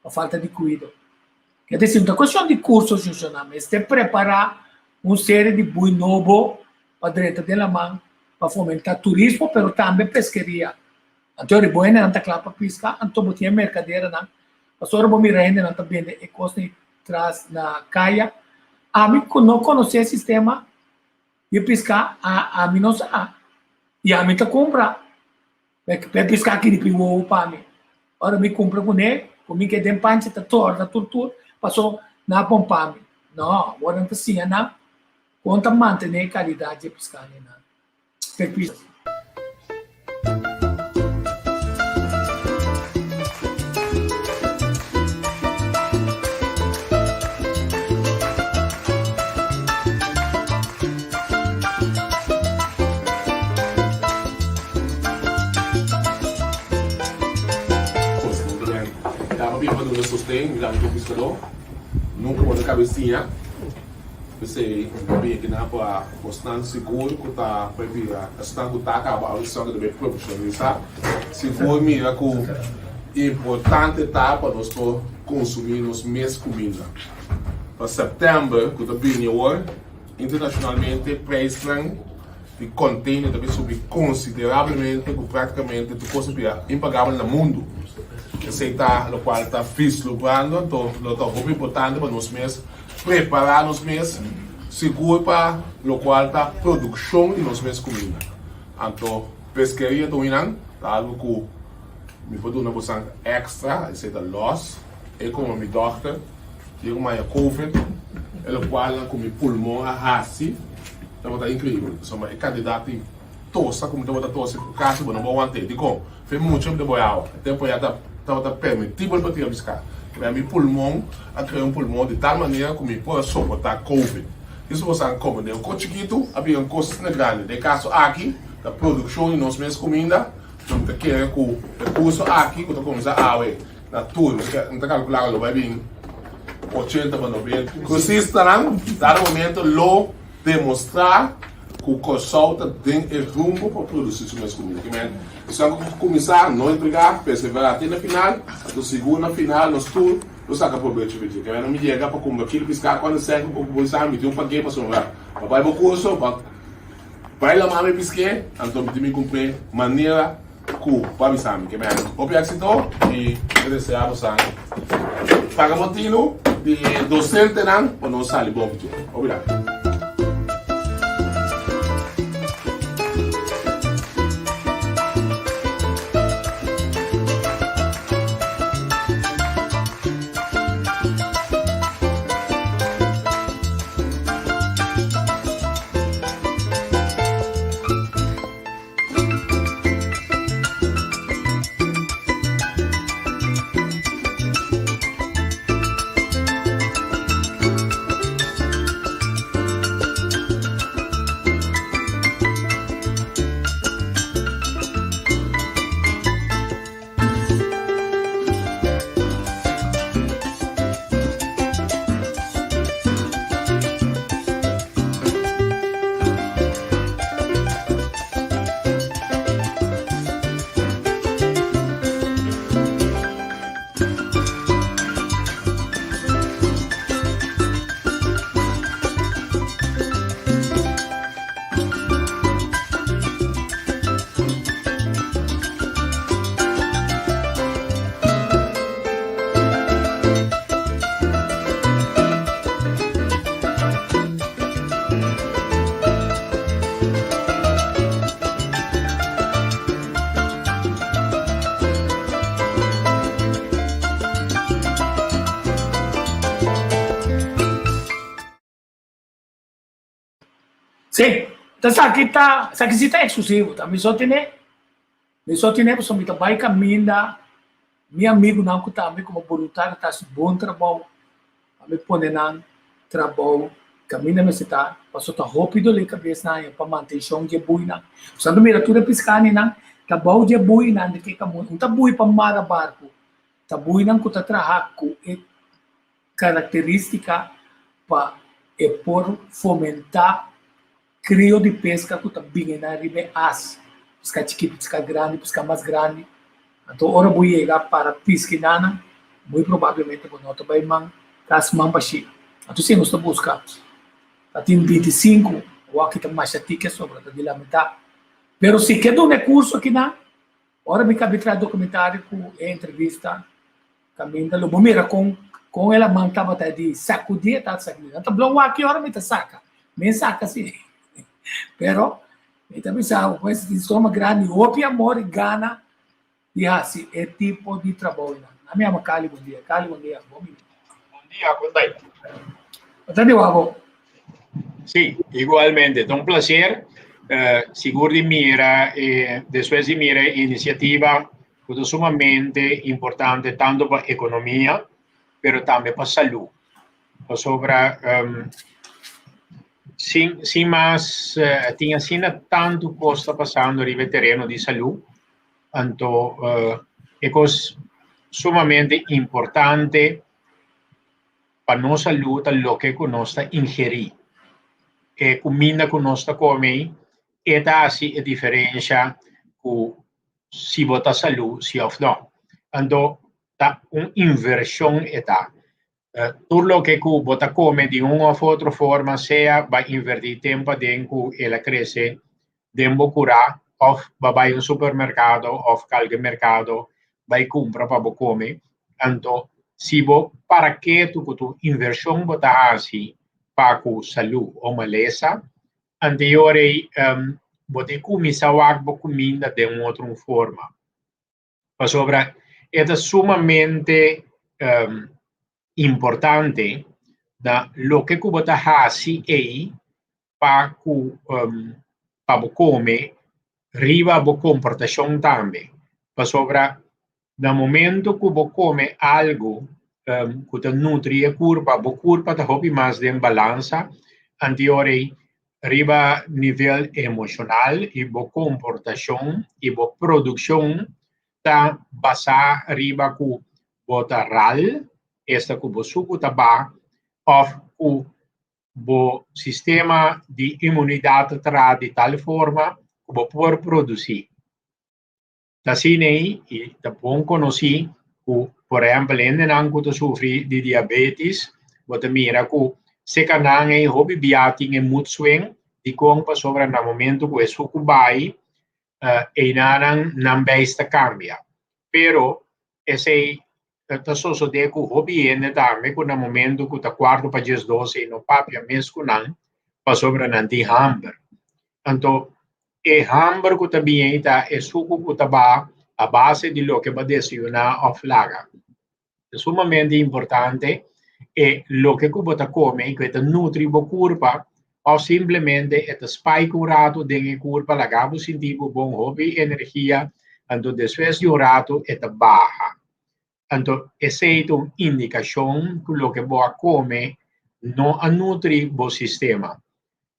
A falta de cuidado. Quer dizer, uma questão de curso funcional, mas é preparar uma série de boi novo para dentro da mão, para fomentar turismo, mas também pesqueria. Então, é bom não está claro para pescar, então botinha mercadeira, não. Mas agora vou mirar ainda não está vendo e costa traz na caia. A mim não conhecer o sistema de pescar, a mim não sabe. E a mim está comprar. Para pescar aqui de piuo para mim. Agora me compra com ele. Comigo que tem pancha, tá torna, tortura, passou na pompame. Não, agora não precisa, não. Conta manter a qualidade de pescar, não. Perfeito. para não sustento, me dá um pescador, nunca vou na cabecinha. Você bem que não para bastante seguro que tá para vir a estar com tá acabado só que deve profissionalizar. Seguro mira que importante tá para nós consumir nos mês comida. Para setembro, que tá bem agora, internacionalmente preço de container deve subir consideravelmente, que praticamente tu coisa impagável no mundo. Esse tá, o qual está vislumbrando, então é muito importante para nós mesmos preparar nós mesmos seguro para o qual está produção de nós mesmos comida. Então, pescaria também tá algo que me pode dar uma extra, esse é loss, é como minha doctor, eu como a COVID, o qual com meu pulmão a raci, então tá incrível. Sou um candidato em tosse, como eu vou tosse por casa, eu não vou aguentar. Digo, foi muito tempo de boiar, tempo já tá permitido para tirar buscar. Meu pulmão, a criar um pulmão de tal maneira que eu posso suportar COVID. Isso você é como eu com chiquito, havia um custo grande. De caso aqui, da produção de nós mesmos comida, não te quer que o recurso aqui, que tu começa a água, na tudo, não te calcular que vai vir 80 para 90. Consiste dar momento, lo demonstrar que o consulta tem rumbo para produzir sua mesma comida. Se você começar a não entregar, perseverar até na final, do segundo na final, nos tour, você acaba por ver o vídeo. Que não me chega para comer aquilo, piscar quando serve um pouco de sabe, tem um paquete para sobrar. Vai para o curso, vai lá mais pisquei, então me cumprir maneira que para me sabe. Que é obrigado e desejar você paga motivo de docente não, para não sair bom. Obrigado. Sim, então sa kita exclusivo, tá? Me só tem para me vai caminhar, meu amigo não que também como voluntário tá bom trabalho, a me pôr na trabalho, caminha me está, passou tá rápido ali cabeça na para manter chão de buina, usando miratura piscani na, tá bom de buina de que caminho, não tá bui para mara barco, tá buina que tá trahaco é característica para por fomentar crio de pesca que está bem na riba as pesca chiquito, pesca grande, pesca mais grande. Então, ora vou chegar para pesca nana, muito provavelmente vou não vai man, tas man baixi. Então, se nós buscar, tem 25, ou aqui tem mais tickets sobre a de metade. Pero se quer um recurso aqui na, ora me cabe trazer documentário com entrevista, caminho, lo vou mirar com ela mantava até de sacudir, tá sacudir. Então, blow aqui ora me saca, me saca assim. Pero, então pensava, com esse estômago grande, opi amor e gana, e assim, é tipo de trabalho. A minha mãe, Cali, bom dia. Cali, bom dia. Bom dia, como está? Entendeu, Gabo? Sim, igualmente. É um prazer. Seguro de mira, depois de mira, iniciativa que é sumamente importante, tanto para a economia, mas também para a saúde. Sobre sim, mas tinha assim tanto coisa passando no terreno de saúde, então é coisa sumamente importante para nossa luta lo que nós ingerir. E comida que nós come, esta assim a diferença que se bota saúde, se ou não. Então, tá uma inversão eta. Tudo o que bota come de uma ou outra forma, seja vai invertir tempo dentro que ela cresce, dentro curar, ou vai no supermercado, ou qualquer mercado, vai comprar para comer. Então, se para que tu inversão bota assim, para a saúde ou maleza, anterior você começar a comida de uma outra forma. Mas sobre é sumamente importante da lo que você faz aí para comer, riba a comportação também. Mas sobre no momento que você come algo que te nutre a curva te hobby mais de balança, anterior riba nível emocional e a comportação e a produção está basada riba que bota ral, esta que o suco taba, ou o sistema de imunidade terá de tal forma que você pode produzir. Assim, e é bom conhecer que, por exemplo, ainda que sofre de diabetes, você mira que se canang é hobby biating e mood swing, de como sobre no momento que isso vai, e não basta cambia. Pero, esse só de que o hobby ainda também, que no momento que está quarto para 12 no papia mesmo não, para sobre não de hamburger. Então, e hamburger também está é suco que está a base de lo que vai desayunar ou flaga. É sumamente importante e lo que você come, que te nutre a curva, ou simplesmente é spike curado dentro da curva, lagabo sentido bom hobby energia, então depois de um rato é baixa. Então, essa é uma indicação que o que você come não nutre o sistema.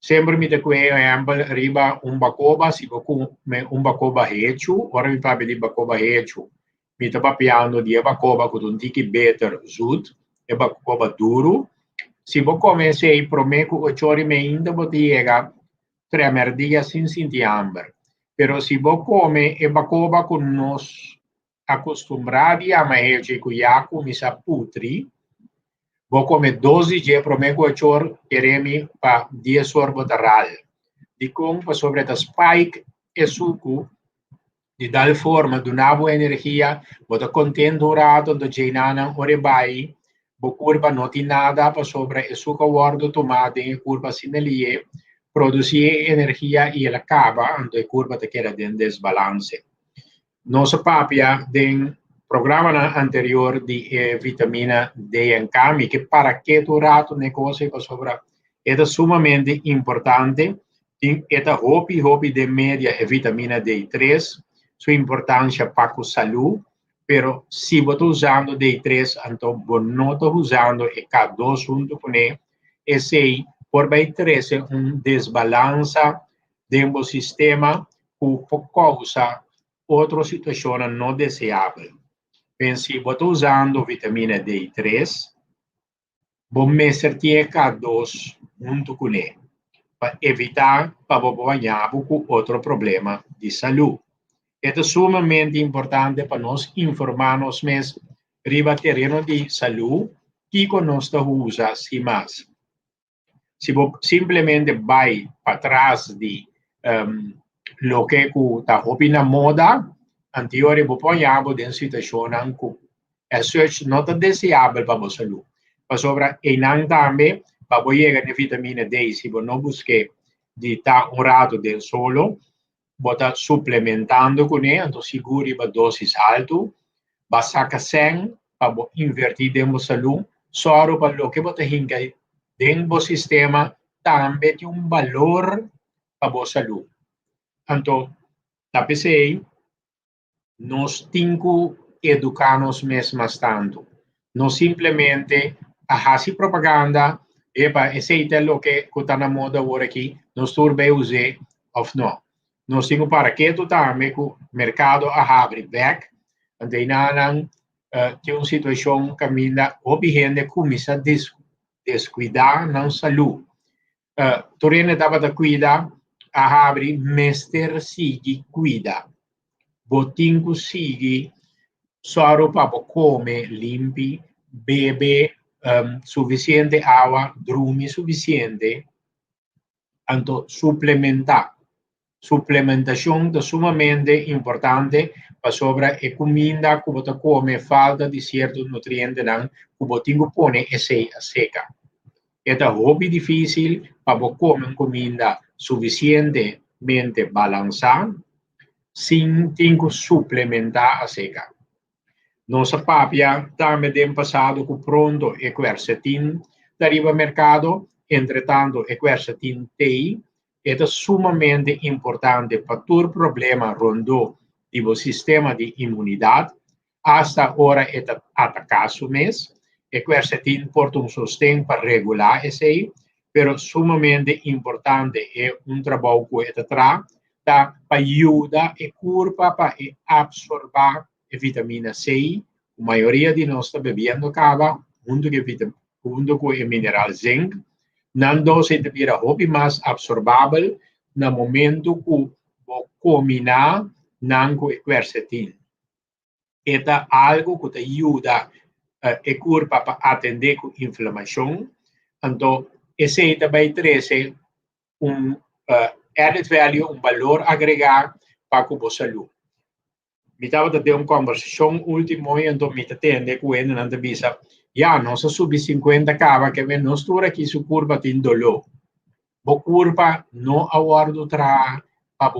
Sempre me digo, por exemplo, riba bacoba, se você come bacoba hecho, ora me fala de bacoba hecho, me está papiando de bacoba com um tique better zoet, é bacoba duro. Se você come sei prometo 8 horas e ainda você chega 3 dias sem sentir hambre. Pero se você come é bacoba com nós acostumbrado a mais que já começa putri, vou comer 12 dias para mim 8 horas e para 10 horas botaral. De como sobre a spike e suco de tal forma de uma boa energia, bota contente durado do jeinana orebai, bo curva não tem nada para sobre o suco guardo tomate e curva sinalie, produzir energia e ela acaba, então a curva te queda em desbalance. Nossa papia tem programa anterior de vitamina D em K, que para que durado negócio sobre é sumamente importante. É hobby de média é vitamina D3, sua importância para a saúde, pero se você está usando D3, então você não está usando e K2 junto com ele, esse por vai trazer desbalance dentro do sistema que causa outra situação não desejável. Se você está usando vitamina D3, você medir K2 junto com ele, para evitar para você ganhar com outro problema de saúde. É sumamente importante para nós informarmos mais sobre o terreno de saúde que nós usamos sem mais. Se você simplesmente vai para trás de lo que está na moda, anterior você pode em uma situação que é não é desejável para a saúde. Mas sobre e também, para você chegar na vitamina D, se você não busca de estar rato del solo, você suplementando com ele, então segure a dose alta, vai sacar 100 para invertir dentro da saúde, só para o que você tem dentro do sistema, também tem valor para a saúde. Então, a PCI, nós temos que educar-nos mesmos tanto. Não simplesmente a fazer propaganda, esse é o que está na moda agora aqui, nós turbe usar ou não. Nós temos para que tu também que o mercado abre back, então que uma situação caminha obviamente começa a descuidar na saúde. Torrene dava da cuidar, a abrir, mester sigi cuida. Botingo sigi, só para comer, limpi, bebe suficiente água, dormir suficiente, então suplementar. Suplementação é sumamente importante para sobre a comida que você come, falta de certos nutrientes que você põe e seca. É hobby difícil para comer comida suficientemente balançada, sem ter que suplementar a seca. Nossa papia também tem passado com pronto e quercetin dariva mercado, entretanto e quercetin tei é sumamente importante para todo problema rondo do sistema de imunidade. Hasta agora é atacado o mês, e quercetin porta sostém para regular esse, pero sumamente importante é trabalho que está para ajudar a curva para absorver a vitamina C. A maioria de nós está bebendo cava, junto com o mineral zinc. Não dose de vira hobby mais absorvável no momento que combinar com o quercetin. É algo que ajuda a curva para atender com inflamação. Então, esse também traz added value, valor agregado para a saúde. Me estava de uma conversação última, então me atende com ele, não avisa, nós subi 50 cava, que nós estamos aqui su curva tem dolor. A curva não aguardo para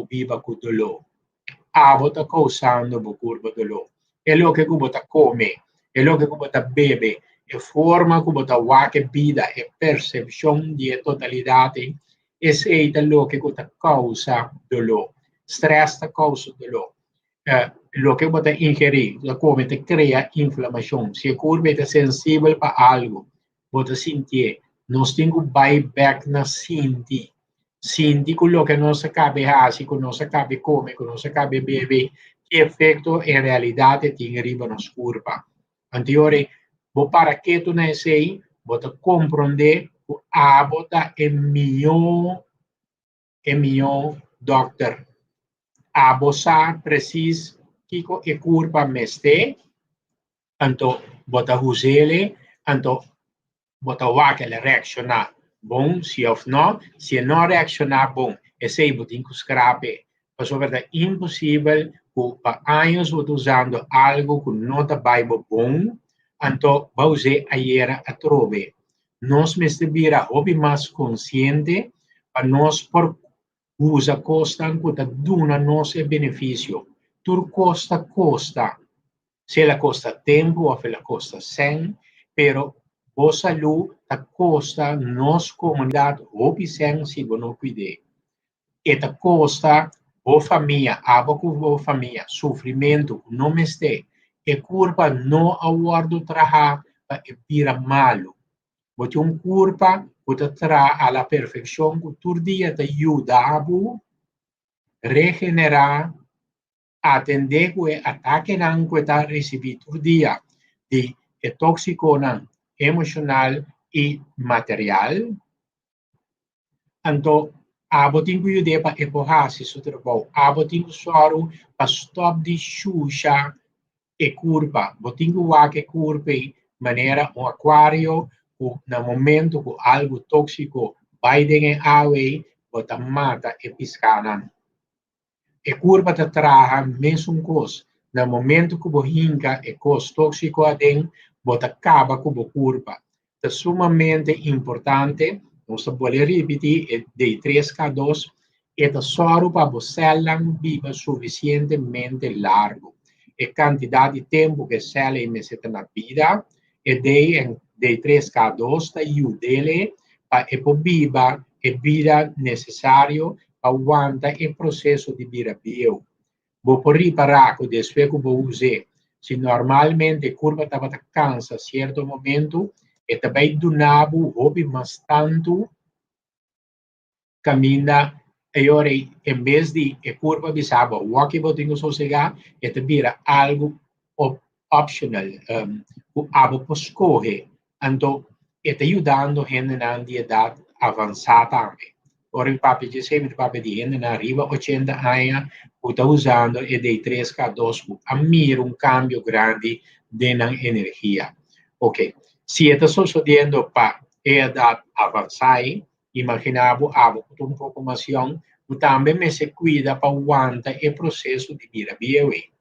viver com dolor. Está causando a curva dolor. É o que você come, é o que você bebe, é a forma que você vive a vida, é a percepção de totalidade. Esse é o que causa dolor. Stress causa dolor. Lo que você ingerir, como te cria inflamação. Se a curva é sensível para algo, você sentir, nós temos buyback na sentir. Sentir com o que nós acabamos de fazer, com nós acabamos de comer, com nós acabamos de beber, que efeito em realidade tem arriba nas curvas. Anterior, para que tu não sei, você compreender que a bota é melhor doctor. A bossa precisa que a curva meste, então bota usele, então bota o que ele reaccionar bom, se ou não, se não reaccionar bom, esse aí botinho que scrape, mas sobre é impossível por anos usando algo que não está bom, então vai usar a a trove. Nós mesmo hobby mais consciente para nós por usa costa que duna nosso benefício. Tur costa. Se ela costa tempo ou ela costa sem, pero a saúde costa nossa comunidade hobby sem se não cuide. Eta costa a família, a família, sofrimento não este. E curva não aguardo trabalhar para vir malo. Porque curva que traz a la perfeição que todo dia te ajuda a regenerar, atender o ataque que está recebendo todo dia de tóxico emocional e material. Então, abotinho que eu para empurrar esse trabalho, abotinho só para stop de xuxa e curva, abotinho que curva maneira aquário no momento que algo tóxico vai em água, você mata e piscana. E curva te traga mesmo coisa. No momento que você hinca e coisa tóxico adem, você acaba com a curva. É sumamente importante, nós podemos repetir, de 3K2, é só para você viva suficientemente largo. A quantidade de tempo que você necessita na vida, é de 3K2 te ajuda para viver a vida necessária para aguantar o processo de vida bio. Vou reparar que depois que vou usar, se normalmente a curva estava cansa a certo momento, e também do nabo, houve mais tanto caminha, e agora, em vez de a curva bisava, o que vou ter que sossegar, e te vira algo optional, abo po escoge, ando está ayudando gente de edad avanzada también. Ora il papi dice, il papi di gente arriva 80 anni, está usando e dei 3K2, ammiro un cambio grande nella energia. Ok, se está sucedendo para edad avanzada, imaginavo abo un poco más young, também me se cuida para aguantar o processo de vida bem.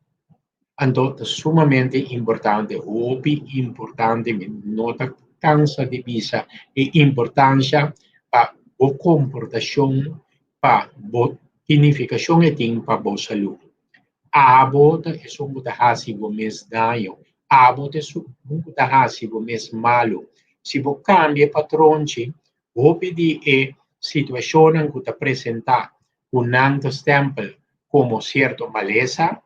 Então, é sumamente importante, importante, me nota cansa de visa e importância para a comportação, para a significação e tem para a saúde. A bota é um botahasivo mais dano, a bota é um botahasivo mais malo. Se você cambia patrão, você de situação que está apresentar un antestempel como cierto maleza,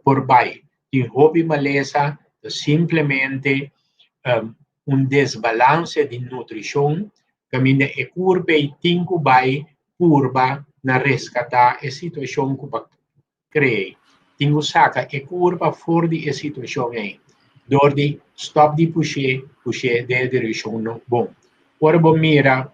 por baixo. Tem hobby maleza simplesmente desbalance de nutrição, caminha e curva e tinco vai curva na resgatar a situação que cria. Tingo saca e curva fora de situação aí. Dor de stop de puxar de direção não bom. Ora bom mira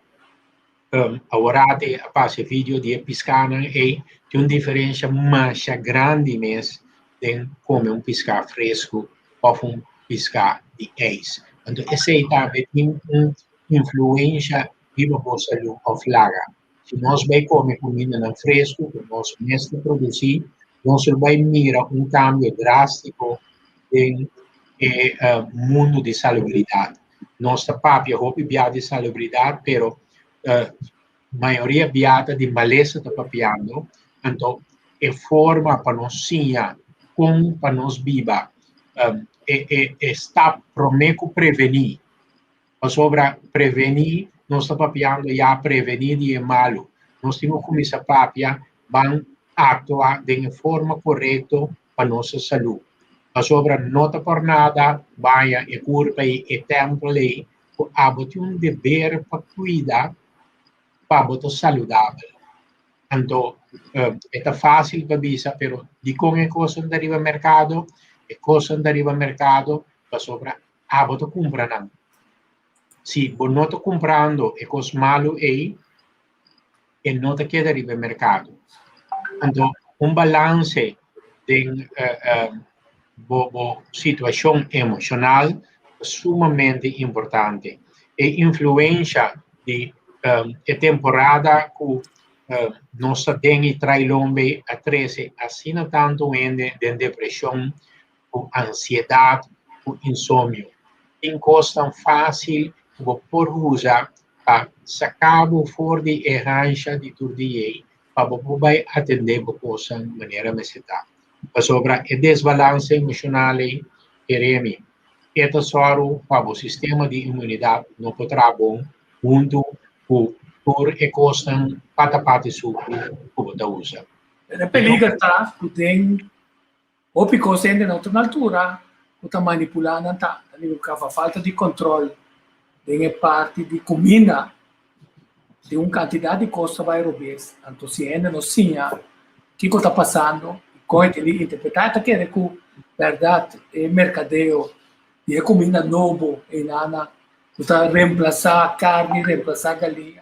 agora a passe vídeo de piscana e tem uma diferença mais grande mesmo de comer piscar fresco ou piscar de ex. Então, esse também tem uma influência viva para a saúde of laga. Se nós vai comer comida no fresco, que nós mesmos produzir, nós vai mirar um cambio drástico no mundo de salubridade. Nossa papia roupa de salubridade, pero maioria viada de maleza está papiando, então é forma para nós sinha, como para nós viva, está prometo prevenir. Sobre prevenir, nós está papiando já prevenir de malo. Nós temos como essa papia, vão atuar de forma correta para nossa saúde. Sobre nota por nada, vai e curva e tempo aí, tem um dever para cuidar para botar saudável. Então, é fácil para bisa, pero de como é coisa que arriva ao mercado, é coisa que arriva ao mercado, para sobra, botar compra não. Se você não está comprando, é coisa malo aí, e não está queda arriva ao mercado. Então, balance de situação emocional é sumamente importante. E influência de a temporada que nós temos trailombe a 13, assim tanto em depressão, com ansiedade, com insônia. Tem coisa tão fácil que por usar para sacar fora de errância de tudo dia, para você atender a coisa de maneira mais certa. Sobre o desbalance emocional, é para o sistema de imunidade não poderá bom junto por e costam pata suco que usa. É perigo tá, que tem o pico sendo na outra altura, que está manipulando tá, ali que a falta de controle tem parte de comida, de uma quantidade de coisa vai roubar, então se ainda não sinha, o que está passando, como ele interpretar, que é que verdade é mercadeio e é comida novo e nada, que está reemplaçar carne, reemplaçar galinha.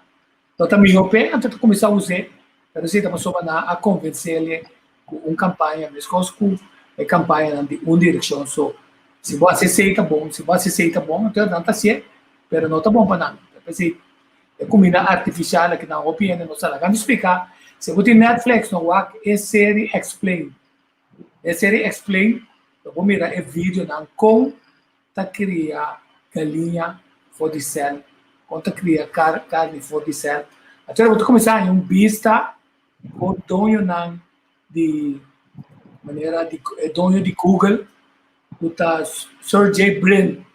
Então também eu penso, então começar a usar, para você também a convencer ele com uma campanha, mas com a campanha de uma direção só. Se você aceita bom, então não está certo, mas não está bom para nada. É comida artificial que na opinião não está lá. Explicar, se você tem Netflix, não é série Explain. É série Explain, eu vou mirar o vídeo não como tá criar galinha for de céu, quando tá criar carne for de céu. Então eu vou começar em um vista com dono não de maneira de dono de Google, o tá Sergey Brin.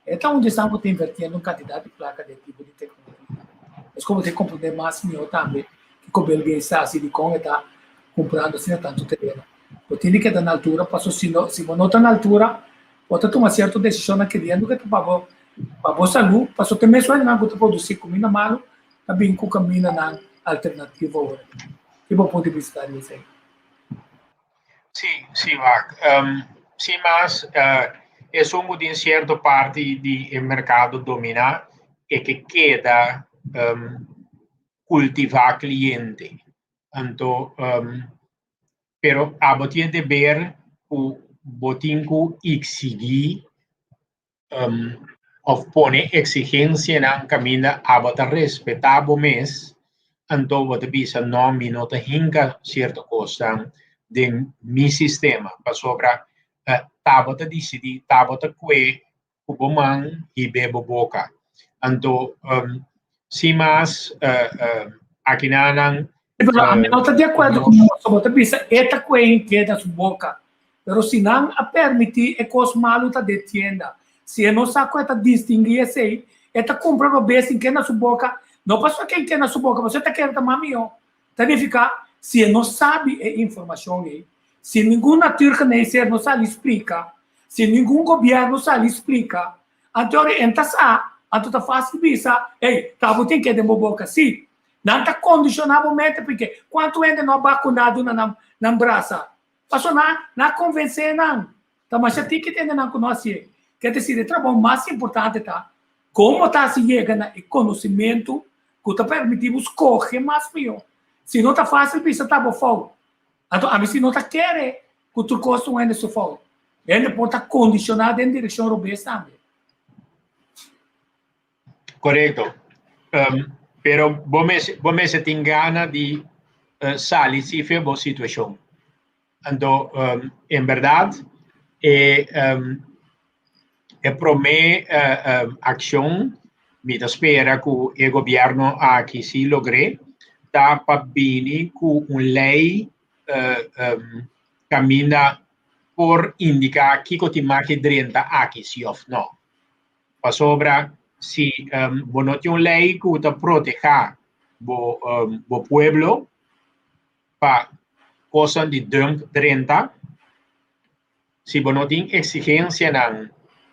Então onde estamos invertindo uma quantidade de placa de tipo de tecnologia. Mas como tem que compreender mais meu também, que o Belguei está assim de como está comprando assim tanto terreno. Eu tenho que estar na altura, se não está na altura, pode tomar certa decisão naquele ano que para a saúde, para ter mesmo não que produzir comida malo, também com caminho na alternativa agora. Que bom ponto de vista disso aí. Sim, Mark. Sim, mas es un en cierta parte del mercado domina y que queda cultivar cliente. Entonces, pero a tiene de ver o botinco exigir of pone exigencia en camino a botar respetar o mes, então você bisa não me nota hinga certa coisa de mi sistema para sobra tabata decidi tabata que o bomang e bebo boca. Então se mais aqui nanang Pero a mí no estoy de acuerdo con eso, porque piensa, esta cuenta queda en su boca. Pero si no a permitir, es cosa malo de tienda. Si no sabe esta distinguir ese, esta compra lo ves sin que na su boca, no pasa que queda na su boca, você está querendo tomar mío. Significa, se não sabe a informação aí, se nenhuma turca não sabe explicar, se nenhum governo sabe explicar, então entra então tá fácil bisa, ei, tá botando que de boca sim. Não está condicionalmente, porque quanto ainda não vacunado na braça, passou na convencer não. Então, mas você tem que entender não conhecer. Quer dizer, o trabalho mais importante tá como está se chegando no conhecimento que está permitindo escolher mais melhor. Se não está fácil, bisa tá bom fogo. Então, a mim se não está querendo que tu custa ainda se fogo. Ainda pode estar condicionado em direção europeia também. Correto. Pero vos se tem gana de salir se fez boa situação. Então, em verdade, promete ação, me espera que o governo aqui se logre, tá para vir com uma lei caminha por indicar que o tema que drenta aqui se ou não. Para sobra si no tiene una ley que te proteja el pueblo para cosas de 30, si no tiene exigencia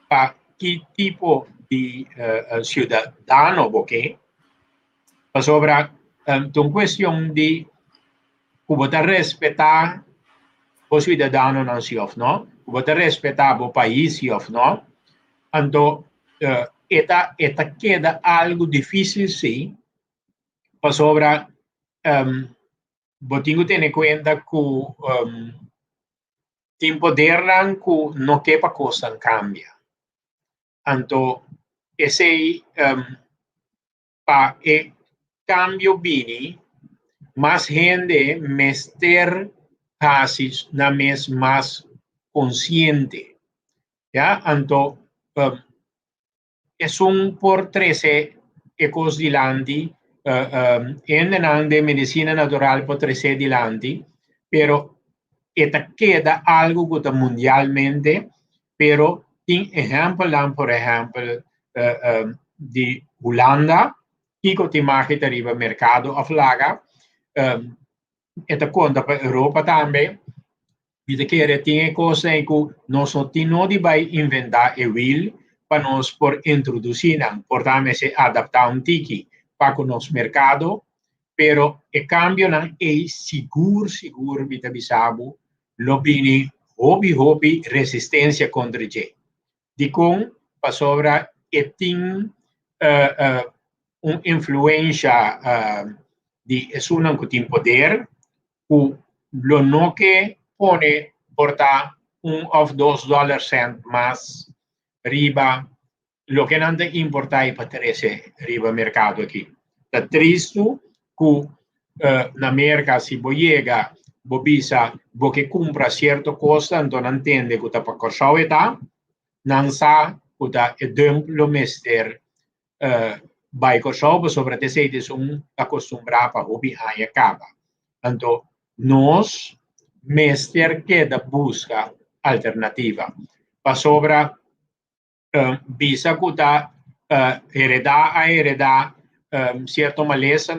para qué tipo de ciudadano porque para sobre una cuestión de que respetar los ciudadanos no, que respetar el país no, entonces esta queda algo difícil, sí, para sobre, tengo que tener en cuenta que tiempo de que no quepa cosa cambia. Entonces, ese para el cambio viene, más gente mester casi una vez más consciente, ¿ya? Entonces, es un por 13 ecos dilanti, en de medicina natural por 13 dilanti, pero esta queda algo que mundialmente, pero en ejemplo, por ejemplo, de Holanda, que te imagen arriba mercado aflaga, esta conta para Europa también, y que tiene cosas que nosotros no debemos inventar y will, para nos por introducir, por también se adaptar un tiki para con los mercados, pero el cambio es seguro, vita bisabo, lo viene hobby resistencia contra G. Di con para sobra etin una influencia es un que poder, lo no que pone porta $1 o $2 más riba lo que non è importante per terese riba mercato qui. Da tristo che in America si llega bobisa bo che compra certo costa non intende che ta per età non sa che ta è lo mester by corso sobre te sei de un acostumbrado a hobby a acaba. Tanto nos mester que da busca alternativa. Pa sobra bisa kuta heredar cierto maleza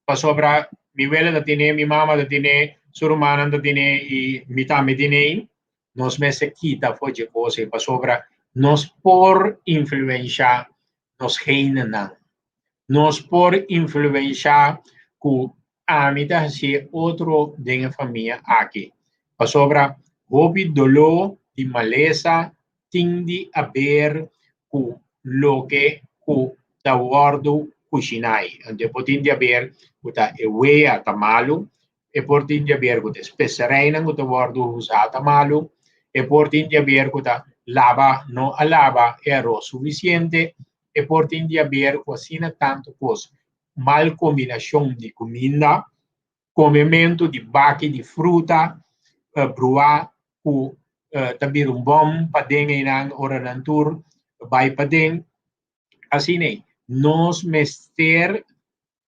pa sobra mi abuela da tiene, mi mamma da tiene, su romana da tiene y mi tame tiene, nos me se quita foge cose pa sobra nos por influencia nos heinan, nos por influencia ku amita si otro de la familia aquí pa sobra hobby dolor de maleza tende a ver com lo que o da guardo cucinai. Depois tende a ver com a ewea tamalo, e por tende a ver com a spessereina com a guardo usata malo, e por tende a ver com a lava no a lava era suficiente, e por tende a ver com assim tanto coisa. Mal combinação de comida, comimento de baque de fruta, bruar, com também bom para dentro na hora na tour, vai para dentro. Assim, nós mester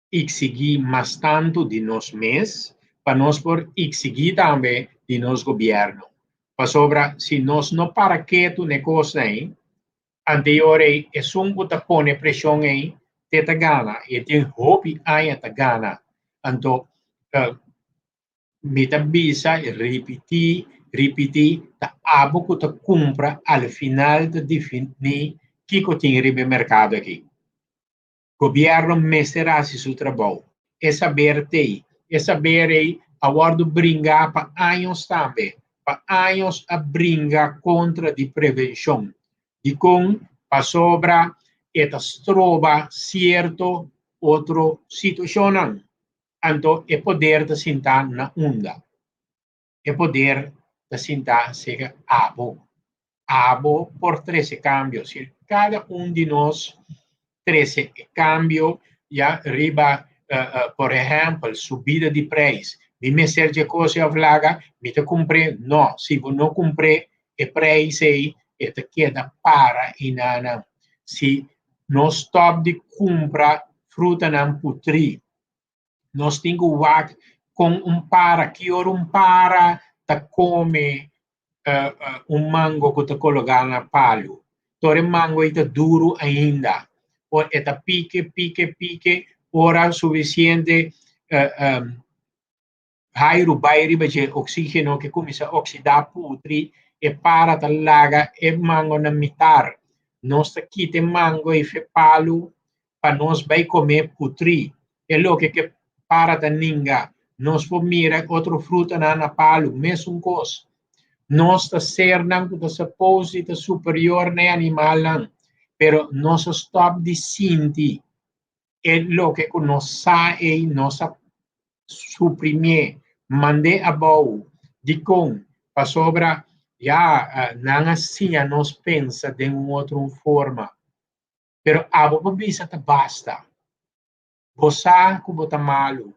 exigir mais tanto de nós mesmos, para nós por exigir também de nosso governo. Para sobra, se nós não para quieto negócio aí, anterior é um que põe pressão aí, te gana, e tem hobby aí te gana. Então, me avisa e repetir, ta abo que te compra, al final de definir que tem no mercado aqui. Governo mesterá seu trabalho. É saber a guardo brincar para anos também. Para anos a brincar contra de prevenção. E com para sobra, trova certo outra situação. Então, é poder de sentar na onda. É poder de sentar seja abo por 13 cambios. Cada de nós 13 cambios já arriba, por exemplo, subida de preço. Me serve coisa a flaga, me te comprei, não. Se você não comprei, o preço aí, te queda para e não. Se nós stop de comprar fruta não putri, nós temos com para, que hora para, te come mango que te colocar na palo. Tore mango é duro ainda. Or eta pique, hora suficiente hairu bairi baje oxígeno que começa a oxidar putri e para talaga e mango na mitar. Nós quite mango e fe palo para nós vai comer putri. É lo que para da ninga. Nós vamos mirar outra fruta na palo, mesmo coisa. Nós ser não que supose superior nem animal não. Pero nós stop de sentir é lo que nós sai nós suprimir mande a bom de com para sobra já não assim nós pensa de outra forma pero a bisa ta basta bosa ku bota malo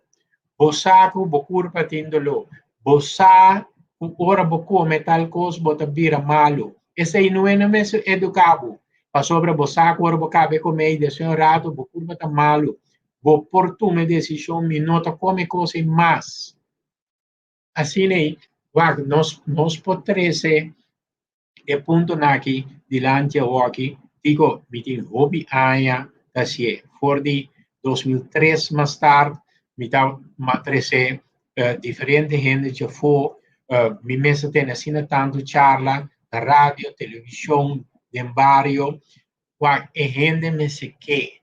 bosa ku bokur patindolo bosa ku ora boku metal cos bota bira malo esse aí não é na mesa educado. Para sobre você agora você cabe comer de seu rato, você curva tá malo, você por tomar decisão, me nota come coisa mais. Assim aí, nós podemos ser e ponto aqui dilante o aqui, digo, me tem hobby aia, assim, for de 2003 mais tarde, me tá matrese diferente gente já foi, me mesa tem assim tanto charla, na rádio, televisão, em barrio, e gente me se que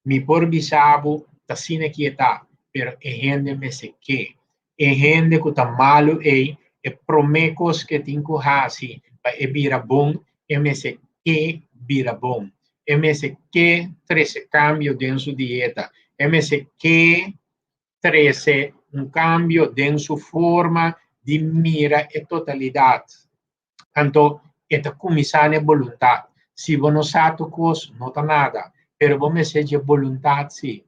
mi por bisabo ta sine quieta, pero e gente me se que e gente que ta malo e promecos que tinco hasi pa e bira bom e me se que bira bom e me se que 13 cambio en su dieta e me se que 13 cambio en su forma de mira e totalidad. Tanto esta comissão é vontade. Se você não sabe coisa, não está nada. Pero você tem vontade, sim.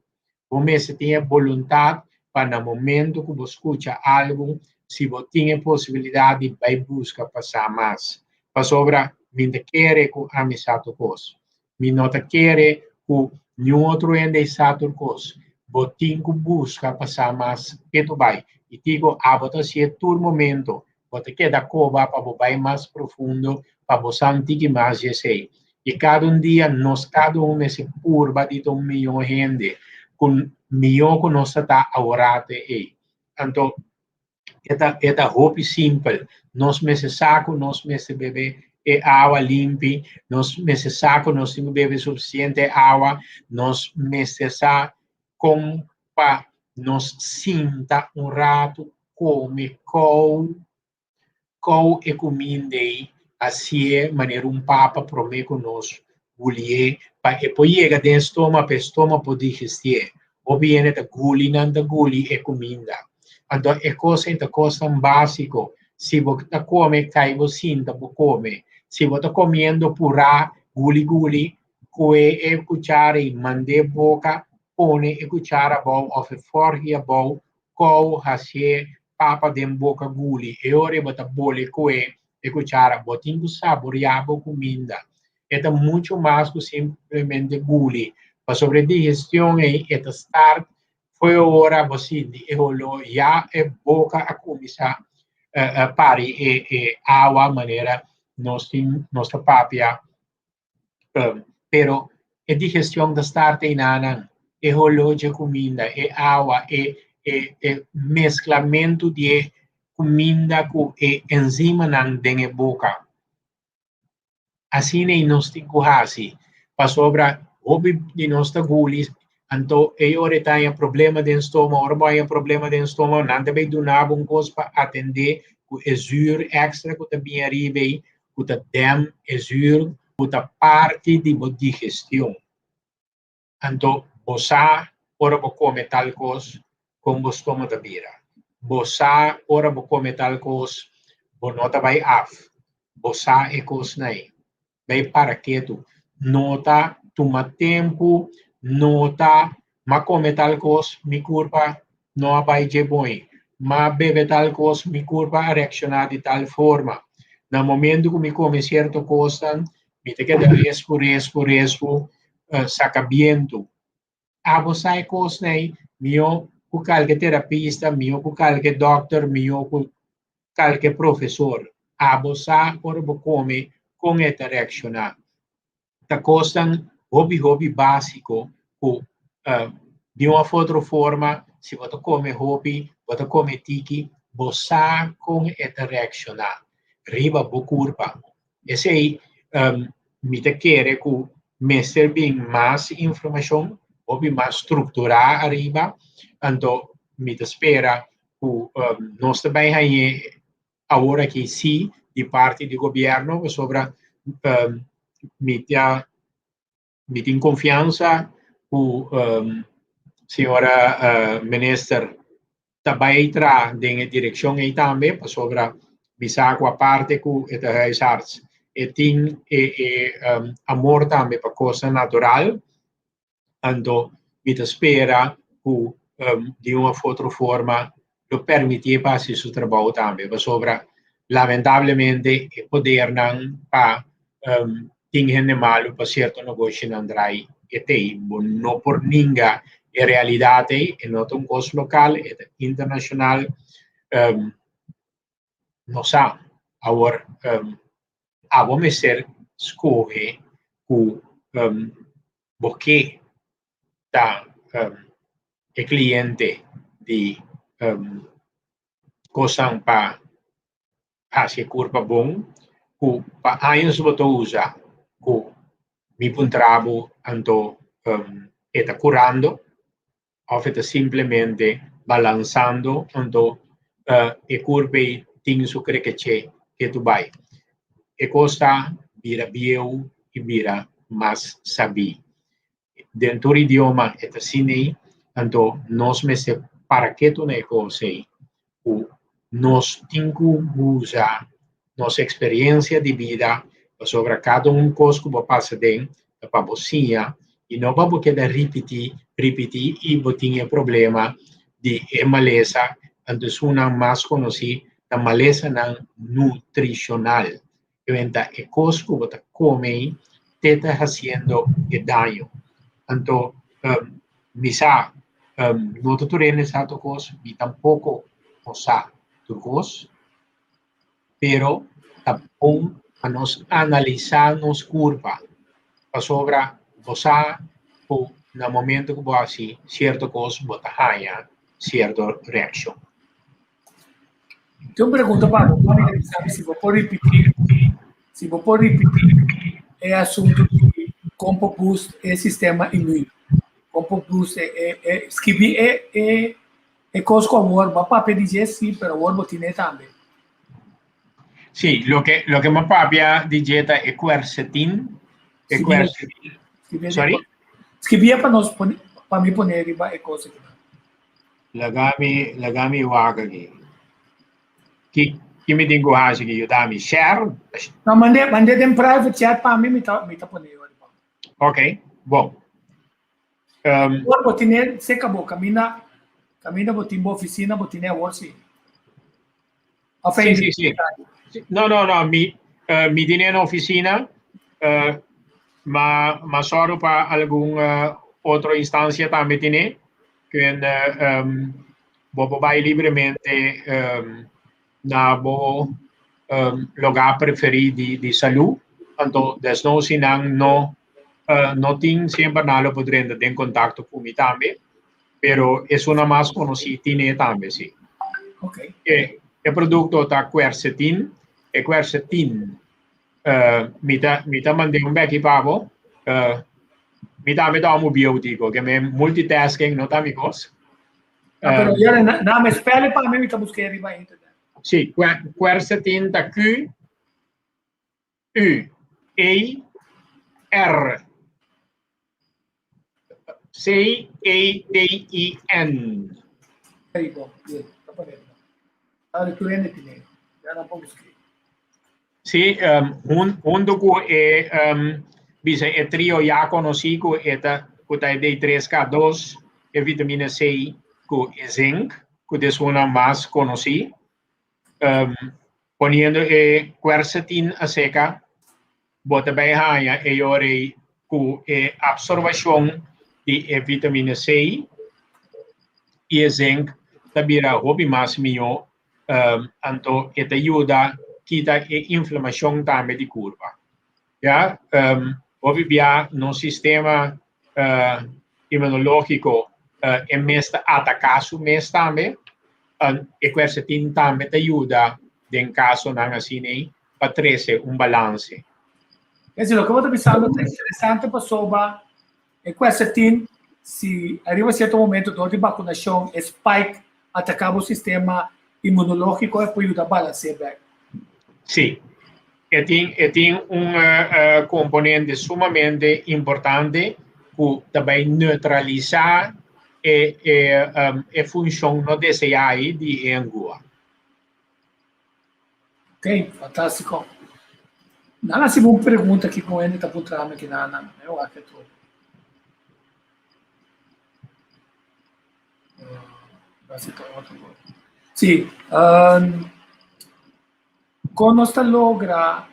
Você tem vontade para no momento que você escuta algo, se você tem possibilidade, vai buscar passar mais. Para sobra, me quer que a me sabe coisa. Me não quer que nenhum outro ainda sabe coisa. Você tem que buscar passar mais. Que tu vai. E digo, você se todo momento. Você quer dar cova para você mais profundo, para você sentir mais esse. E cada dia, nós cada se curva de um milhão de gente, com milhão que nós está agora. Então, esta roupa simples, nós me saco, nós me beber água limpa, nós me saco, nós beber suficiente água, nós me saco com para nós sinta rato, come, com e comida assim é maneira papa promete conosco gulie para depois chega dentro estômago para estômago pode digestir ou viene da guli não da guli é comida então é coisa então coisa básico se você está comendo cai você sinta você come se você está comendo pura guli coe e cuchara e mande boca pone e cuchara bom ou forgia bom co hasie papa den boca guli e ora você bole coe e cuchara botinho saboreado comida é muito mais que simplesmente guli para sobre digestão e start foi a hora você já é boca a começar pari e água maneira nossa papia pero a digestão da start em nana é olho de comida é água é mesclamento de comida com enzima nan den boca assim nem nós temos assim para sobra hobby de nossa gulis então ora tem problema de estômago ora vai problema de estômago não deve donar um coisa para atender com zuur extra que também arriba com a dem zuur com a parte de digestão então você ora vai comer tal coisa com o estômago da beira você ora vai comer tal coisa você não vai af você é coisa não vai para quieto, nota, toma tempo, nota, mas come tal coisa, me curva, não vai de bom, mas bebe tal coisa, me curva a reaccionar de tal forma. No momento que me come certa coisa, me tem que dar respo, sacamento. A você é coisa, meu, com qualquer terapista, meu, com qualquer doctor, meu, com qualquer professor. A você, por come, com esta reaccionar. Esta coisa hobby básico de uma outra forma, se você come hobby, você come tiki, você com esta reaccionar. Riba bo curva. Esse aí, me te quer que me serve mais informação, hobby mais estruturar arriba, então me te espera que nós também aí agora que sim, de parte do governo sobre me tem confiança com senhora ministra também está em direção aí também sobre bisa com a parte com esta reis e tem amor também para coisa natural então me espera que de uma outra forma lo permitir para seu trabalho também sobre lamentavelmente o poder não para tem gente malo para certo negócio não andrai e tem não por ninguém é realidade é não um gosto local é internacional não sabe agora vamos ser escolher o porque tá o cliente de coisa para hacia curva bom, que para anos você usa, que me puntrabo anto está curando, ou está simplesmente balançando anto e curva tem su creche que tu vai. E costa vira bio e vira mais sabi. Dentro do idioma está assim, anto nós me se para que tu negocie, nós temos que usar nossa experiência de vida sobre cada coisa que você passa dentro para você e não para você repetir e você tem problema de maleza antes uma mais conhecida da maleza nutricional então a coisa que você come está fazendo dano então misa não estou tendo essa coisa e tampouco usar turcos, pero tampoco a nos analisar nos curva sobre você no momento que você certa coisa você haya certa reação. Tenho uma pergunta para você, sabe se vou repetir é assunto de como boost é sistema imune, como boost escrever é coisa como o amor, mas para pedir sim, pero o amor tem também. Sì, lo che mi paga di dieta è quercetin. E quercetin. Sorry? Scrivia para me poner riba e cose. Lagami waga ki. Ki mi dingo hasi ki yudami share. No, mande dem private chat para mim, me tá poner. Ok, bom. Agora botine se acabou, camina botimbo oficina, botine a worsi. Sì. No, mi tiene in officina, ma solo para alguna otra instancia también tiene, que puedo ir libremente na lugar preferido de salud, entonces después si no tengo siempre nada podrendo en contacto con mi también, pero es una más conocida tiene también, sí. Ok. El producto está quercetin, e quercetin mi mandé un vecchio pavo, mi da un biotico, che è multitasking, non amigos. Pero ya nada me spelle para mim, me tá buscando riba internet. Sì, quercetin da Q, U, E, R, C, E, D, I, N. Very good. Good. Tá podendo. Allora, tu rende pinero. Já não vamos escrever. Sì, un docu è trio ya conocido, eta kutai D3K2 e vitamina C con zinc, que es una más conocida. Poniendo quercetin a seca, bota bem e ore com absorção de vitamina C e zinc, também hobby mais melhor, então это ajuda quita a inflamação também de curva. Já, hobby via no sistema imunológico é mais atacasso mais também, e quercetin também te ajuda em caso não assim para trazer balance. Quer dizer, o que eu estou pensando é interessante para soba é quercetin, se arriva a certo momento de vacunação, spike atacava o sistema imunológico e pode ajudar a balancear. Sim, tem componente sumamente importante que também neutralizar a função não desejada de engua. Ok, fantástico. Nana, se uma pergunta aqui com ele, está por trás aqui, Nana. Eu acho que é tudo. Sim. Quando se logra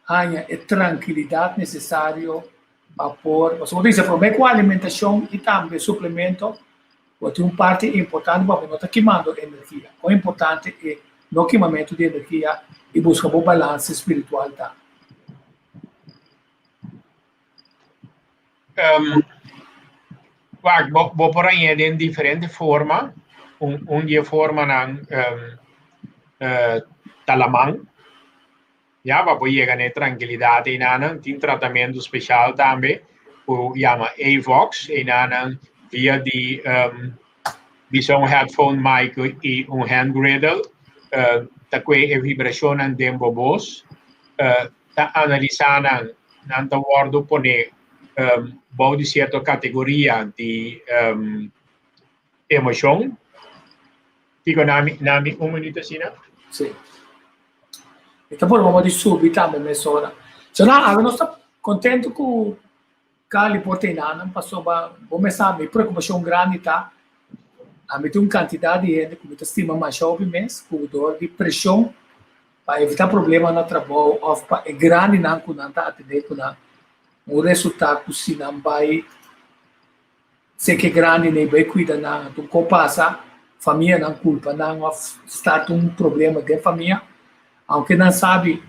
a tranquilidade necessária para pôr, você pode dizer, para com a alimentação e também suplemento, pode ter parte importante para não estar queimando energia. O importante é no queimamento de energia e buscar o balanço espiritual. Tá? Vou por aí de diferente forma. Dia forma na talamang. Já para chegar na tranquilidade e nana tem tratamento especial também, o chama Avox e nana via de visão headphone mic e hand griddle, tá com a vibração em tempo voz, tá analisando nanta word pone bom de certa categoria de emoção. Dico nami minuto assim, né? Sim. Então, vamos de subito a mezz'ora. Se não, eu estou contente com o Cali Porteinana, passou para começar a preocupação grande, tá? A ter uma quantidade de gente que estima mais jovem mesmo, com dor de pressão, para evitar problemas no trabalho, é grande não com não tá atender com o resultado se não vai ser que grande nem vai cuidar não, então como passa, família não culpa, não está um problema de família. Aunque não sabe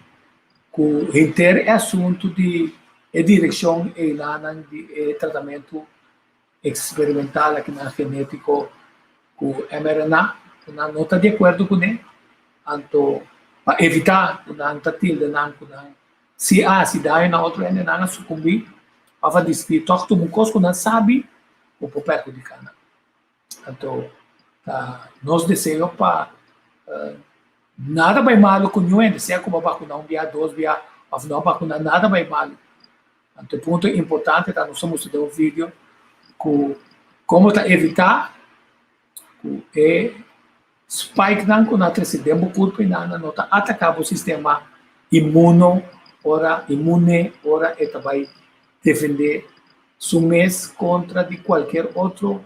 que o inteiro é assunto de direção e de tratamento experimental aqui na genético com mRNA, não está de acordo com ele. Então, para evitar não está tilde não se dá na outra ainda não sucumbir, para dizer que toque um coisa que não sabe o pode perjudicar. Então, nós desejamos para Nada vai malo com nuende, se é como vacunar um dia, 2 dia, ou não vacunar, nada vai malo. Então, ponto importante, tá? Nós somos de um vídeo com como evitar que spike não com a trecidembo culpa e nada, não tá atacar o sistema imune, ora vai defender su mês contra de qualquer outro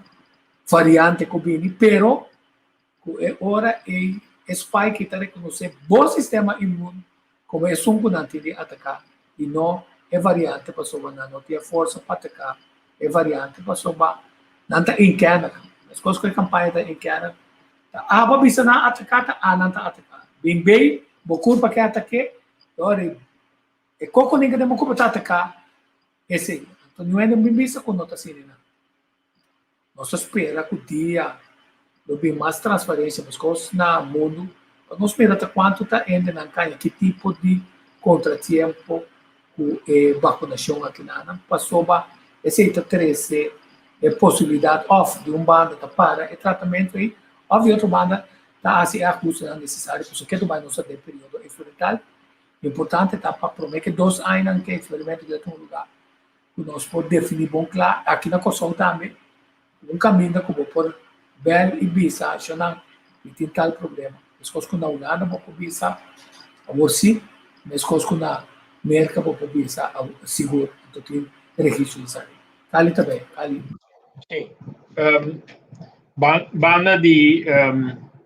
variante que viene, pero ora spike está reconhecer bom sistema imune como é um de atacar e não é variante para sobar não tem força para atacar é variante para sobar não está encana as coisas que a campanha está encana a bisa na atacar não está atacar bem bocur para que ataque ora é coco ninguém demo como atacar esse então não é bem bisa com nota assim nós espera que o dia bem mais transparência mas coisas na mundo nós espera até quanto está ainda na canha que tipo de contratempo vacunação aqui na passou ba esse treze possibilidade off de banda tá para tratamento aí óbvio outra banda tá assim a custa necessário por isso que tu vai no seu período experimental importante tá para prometer que 2 anos que experimento de outro lugar que nós podemos definir bom claro aqui na Kosovo também caminho como por bel e bisa acho não e tem tal problema as coisas que não nada vou bisa você as coisas que na merca vou bisa seguro então tem registro isso ali também ali sim banda de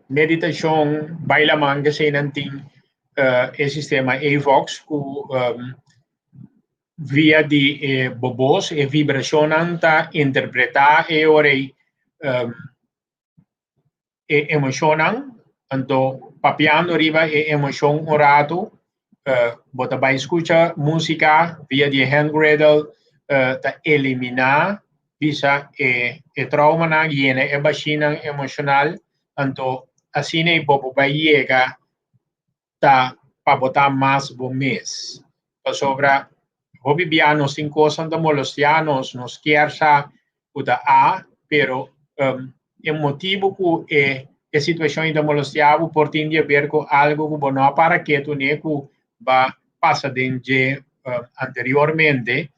meditação bailaman kasi nanting sistema AVOX ku via de bobos e vibracionan ta interpretar e ore emocionan anto papiando riba e emoción orato bota vai escucha música via de hand cradle ta eliminar bisa trauma na yene e bacina emocional anto asine popo vai llega ta pa botar mais bom mês pa sobra Hobibianos sin cosas de molestianos nos quersa uda pero el motivo que situação de molestiavo por tem a ver com algo que não para que tu neco va passa de anteriormente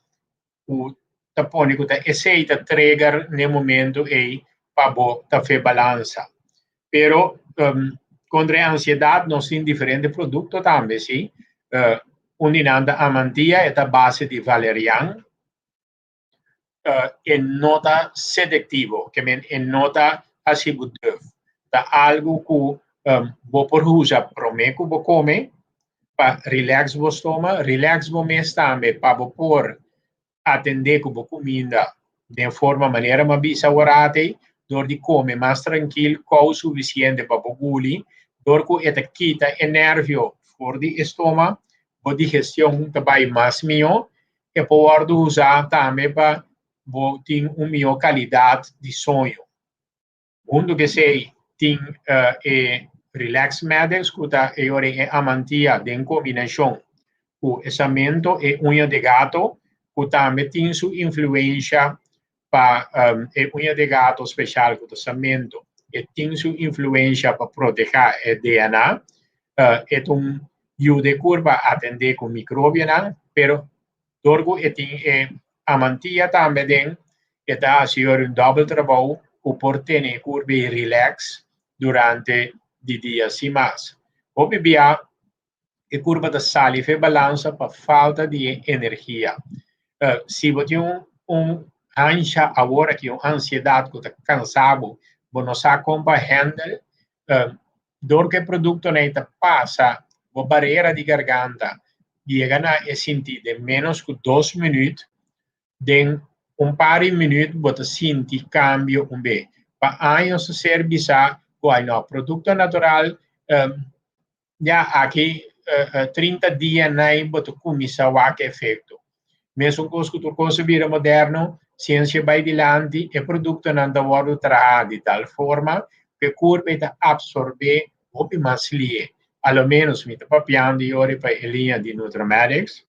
o tapone que esse trigger no momento e para ta fe balança pero contra a ansiedade nós tem diferentes produtos também sim Uninanda amantia é a base de valerian e nota sedativo, que é nota acibutev. Tá algo que vou por usar promeco vou comer para relax o estômago, relax o mês também para por atender com a comida de forma maneira mais bisa orate, dor de comer mais tranquilo, com o suficiente para boguli, dor que eta quita o nervio fora do estômago a digestão também mais melhor e pode usar também para ter uma melhor qualidade de sonho. Que sei tem relax medics que é a mantia em combinação com examento e unha de gato que também tem sua influência para unha de gato especial com examento e tem sua influência para proteger o DNA de curva atender com microbiana, pero dorgo a mantia também está a ser double trabalho por ter curva relax durante o dia e mais. Obvia a curva da saliva e balança para falta de energia. Se você tem ansia agora que ansiedade que está cansado, você não sabe como handle, dor que produto não passa a barreira de garganta chega a sentir de menos que 2 minutos, de par de minutos você sentir cambio bem. Para anos serve o produto natural já aqui 30 dias não você começa a ter efeito. Mesmo que o conceber moderno, ciência vai adiante e o produto não está trabalhado de tal forma que o corpo está absorver o mais livre. Allo menos mi papiando ore para a linha de Nutramedics,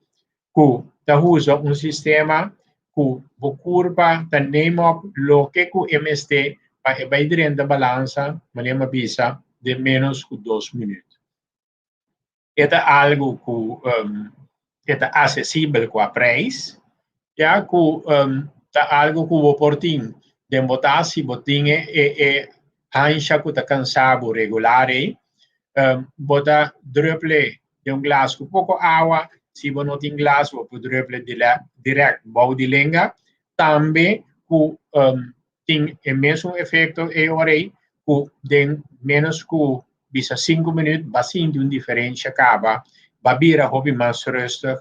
que usa sistema que o curva tem lo que o MST para vai dentro da balança, maneira bisa de menos que 2 minutos. é algo que é acessível com a preço, já que algo que o oportuno de botar se botinha ancha que está cansado regular bota druple de glas com pouco água, se você não tem glas, você druple direto bom de lenga, também que tem o mesmo efeito que de menos que bisa 5 minutos, bastante uma diferença acaba, babira hobby mais rustig,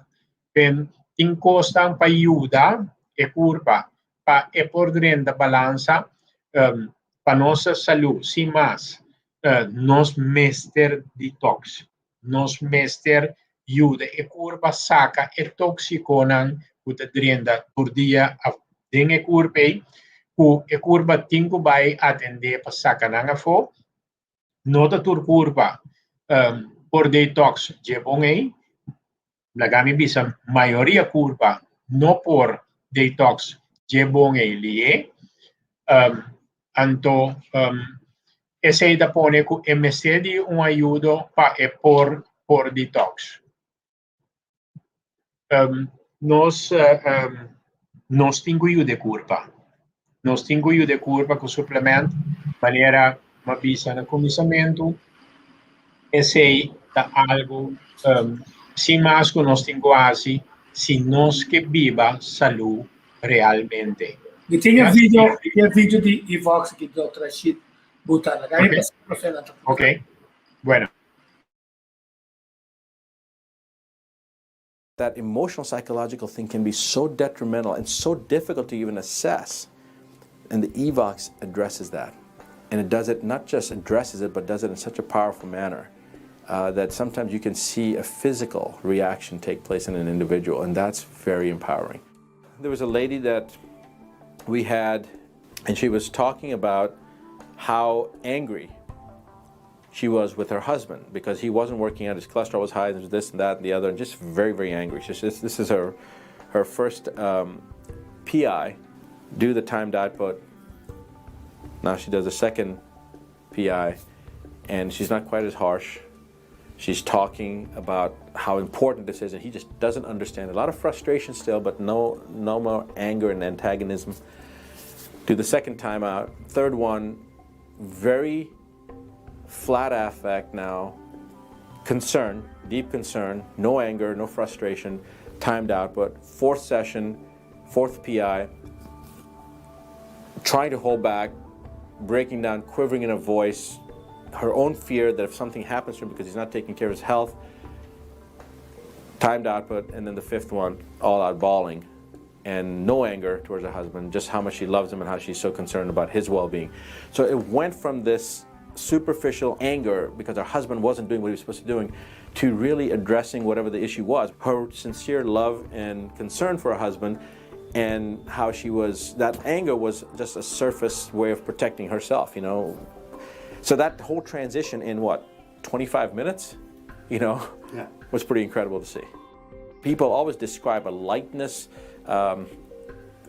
tem costa para ajudar a curva, para por dentro da balança, para nossa saúde, sem mais, nos mester detox, nos mester ajuda a curva saca e toxiconan que dentro por dia, tem a curva a curva tem que vai atender para sacar na fo, nota tur curva por detox de bom aí, lagami bisa maioria curva no por detox de bom aí li anto esse da pone que MSD de ajuda para por detox nos tinguiu de curva nos tinguiu de curva com suplemento maneira uma visa no começamento esse da algo sem mais que nós temos quase se nós que viva saúde realmente. E tem vídeo de Evox que o Dr. Rashid botar na okay. Ok, bueno. That emotional psychological thing can be so detrimental and so difficult to even assess. And the Evox addresses that. And it does it, not just addresses it, but does it in such a powerful manner that sometimes you can see a physical reaction take place in an individual, and that's very empowering. There was a lady that we had, and she was talking about how angry she was with her husband because he wasn't working out, his cholesterol was high, there's this and that and the other, and just very, very angry. She says this is her first PI, do the timed output. Now she does a second PI, and she's not quite as harsh. She's talking about how important this is, and he just doesn't understand. A lot of frustration still, but no more anger and antagonism. Do the second time out. Third one, very flat affect now, concern, deep concern, no anger, no frustration, timed output. Fourth session, fourth PI, trying to hold back, breaking down, quivering in her voice, her own fear that if something happens to him because he's not taking care of his health, timed output, and then the fifth one, all out bawling, and no anger towards her husband, just how much she loves him and how she's so concerned about his well-being. So it went from this superficial anger because her husband wasn't doing what he was supposed to be doing to really addressing whatever the issue was. Her sincere love and concern for her husband, and how she was, that anger was just a surface way of protecting herself, you know. So that whole transition in 25 minutes, was pretty incredible to see. People always describe a lightness,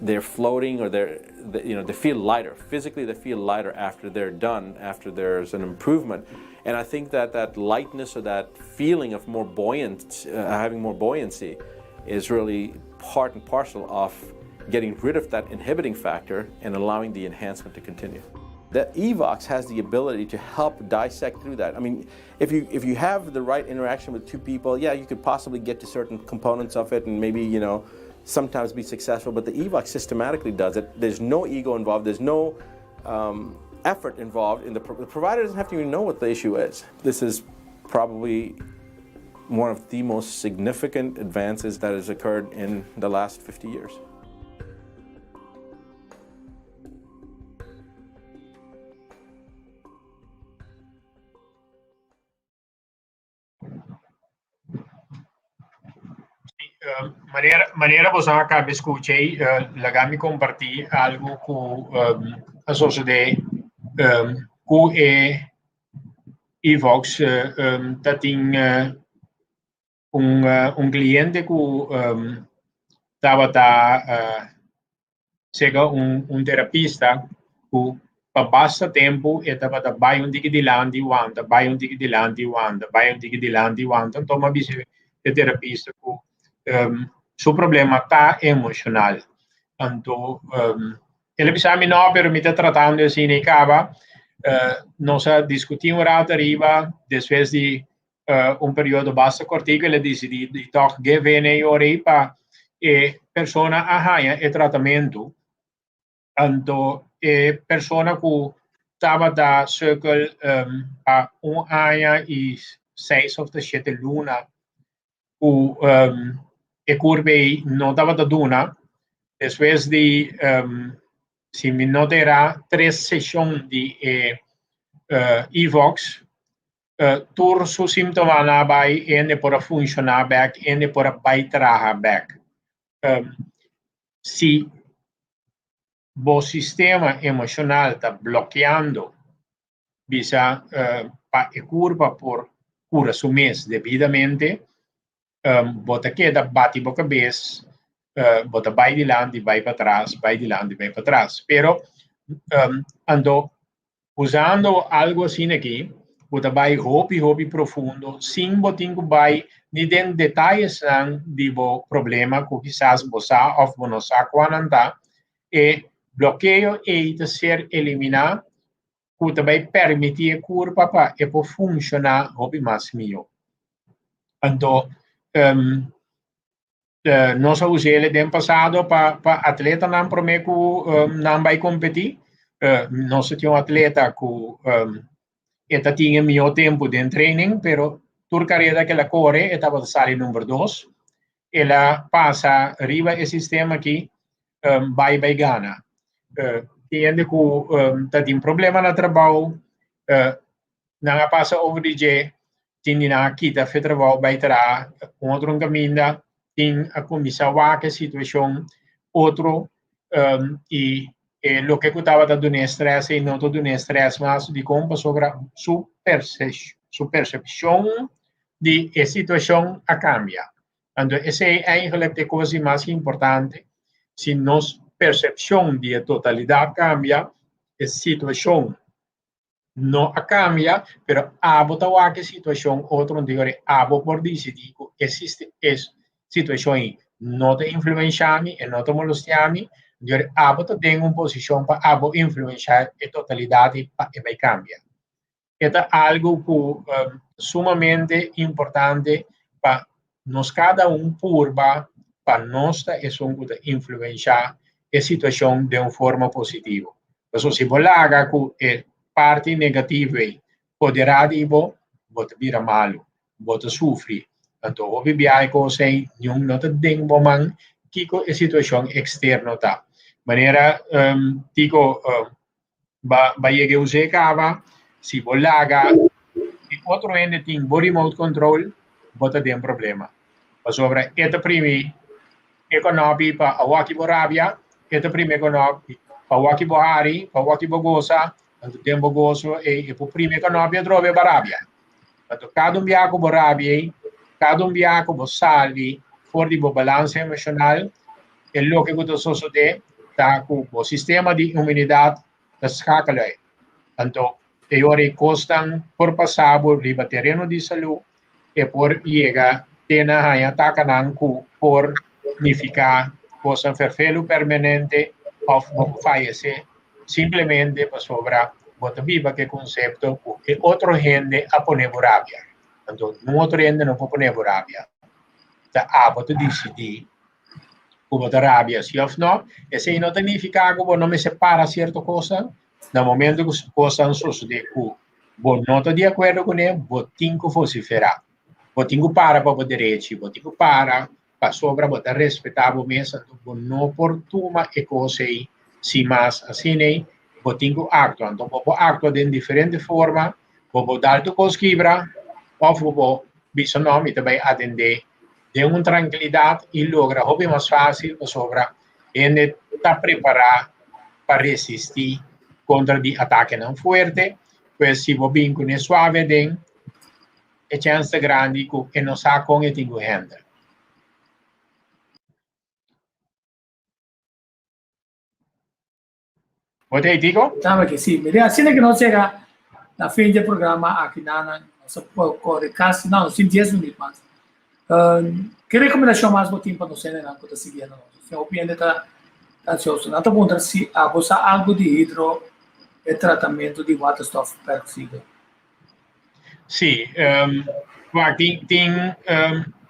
they're floating or they feel lighter. Physically they feel lighter after they're done, after there's an improvement. And I think that lightness or that feeling of more buoyant, having more buoyancy is really part and parcel of getting rid of that inhibiting factor and allowing the enhancement to continue. The Evox has the ability to help dissect through that. I mean, if you have the right interaction with two people, yeah, you could possibly get to certain components of it and maybe, sometimes be successful, but the Evox systematically does it. There's no ego involved, there's no effort involved, and the provider doesn't have to even know what the issue is. This is probably one of the most significant advances that has occurred in the last 50 years. Maneira você acaba escutei, lagami compartilhar algo com a sociedade, com Evox, tá tem cliente que estava chega terapista que basta tempo eta para vai um tique de landi wanta vai um tique de landi wanta vai um tique de landi wanta então uma vez de terapista com seu problema tá emocional então ele bisami no pero me tá tratando assim nem cava nós discutimos rápido arriba depois de período basta cortico ele decidi de toch que vem ora para persona arranha e tratamento então persona que estava da cirkel a ano e 6 of 7 luna o curve não estava da duna depois de se me noterá 3 sessões de Evox tur su symptoma na bij ene por funcionar back ene por bijdragen back se o sistema emocional está bloqueando bisa pa e curva por cura su mes debidamente bota queda bate boca cabeça bota vai de lado vai para trás vai de lado vai para trás pero ando usando algo assim aqui bota vai hobby profundo sem botinho vai ni den detalhes de o problema que quizás você ou não sabe quando e bloqueio e ser eliminado que também permite a curva para e por funcionar hobby mais melhor então nós usamos ele no passado para atleta não prometo não vai competir nós tínhamos atleta que tinha melhor tempo de training pero tur carreira que ela corre estava de sair número 2 ela passa arriba o sistema aqui vai ganhar tiende que tem problema no trabalho não passa over the day tem na quita fe trabalho vai terá outro caminho tem a comissão a situação outro e lo que estava dando estresse e não todo estresse mas de como sobre su percepção de a situação a cambia então essa é eigenlijk a coisa mais importante se nossa percepção de a totalidade cambia a situação não cambia pero abota a situação outro dizer abo por decidir que existe situação não te influenciami e não te molestiami dizer abota tem uma posição para abo influenciar a totalidade e vai cambiar é algo que sumamente importante para nós cada curva para nós influenciar a situação de uma forma positiva. Então, se você laga que parte negativa poderá você vira malo, você sofre. Então, o BBI consegue não tem momento que a situação externa está. Maneira, digo, vai usar cava, se você laga, e outro ende tem remote control, você tem problema. Sobre esta primeira economia para a Waki Borabia, esta primeira economia para Waki Bohari, para Waki Bogosa, tanto tempo gozo e para a primeira economia trove Barabia. Então, cada biaco Borabia, cada biaco Bosalvi, for de balança emocional, e lo que eu sucede, tá com o sistema de imunidade da escala. Então, ora costam por passar por terreno de saúde e por chegar tena hanya takanan ku por nificar cosa ferfelo permanente of fallecer simplesmente para sobra bota viva que concepto que outro gente a poner borabia então outro gente não pode poner borabia tá bota decidir o bota rabia se ou não esse não significa que não me separa certa coisa no momento que coisa sucede que bom não está de acordo com ele botinho que vociferar botinho para direito, botinho para sobra, botar respeitável mesmo, não por tuma e coisa aí, se mais assim nem, botinho actua, então vou actuar de diferente forma, vou dar tu cosquibra, ou vou bicho nome também atender, de uma tranquilidade e logra, hobby mais fácil, sobra, ele está preparado para resistir contra de ataque não forte, pois se vou bem com suave, den e chance grande que não sabe como tem que handle. Wat heet Tico? Sabe que sí. Mira, así que no llega la fin del programa aquí nada, no se puede casi, no, sin 10 minutos más. ¿Qué recomendación más vos tienes para no ser en la que siguiendo? Se opinión está ansioso. No te preguntar si vos algo de hidro e tratamento de waterstof peroxide. Sì, guarda,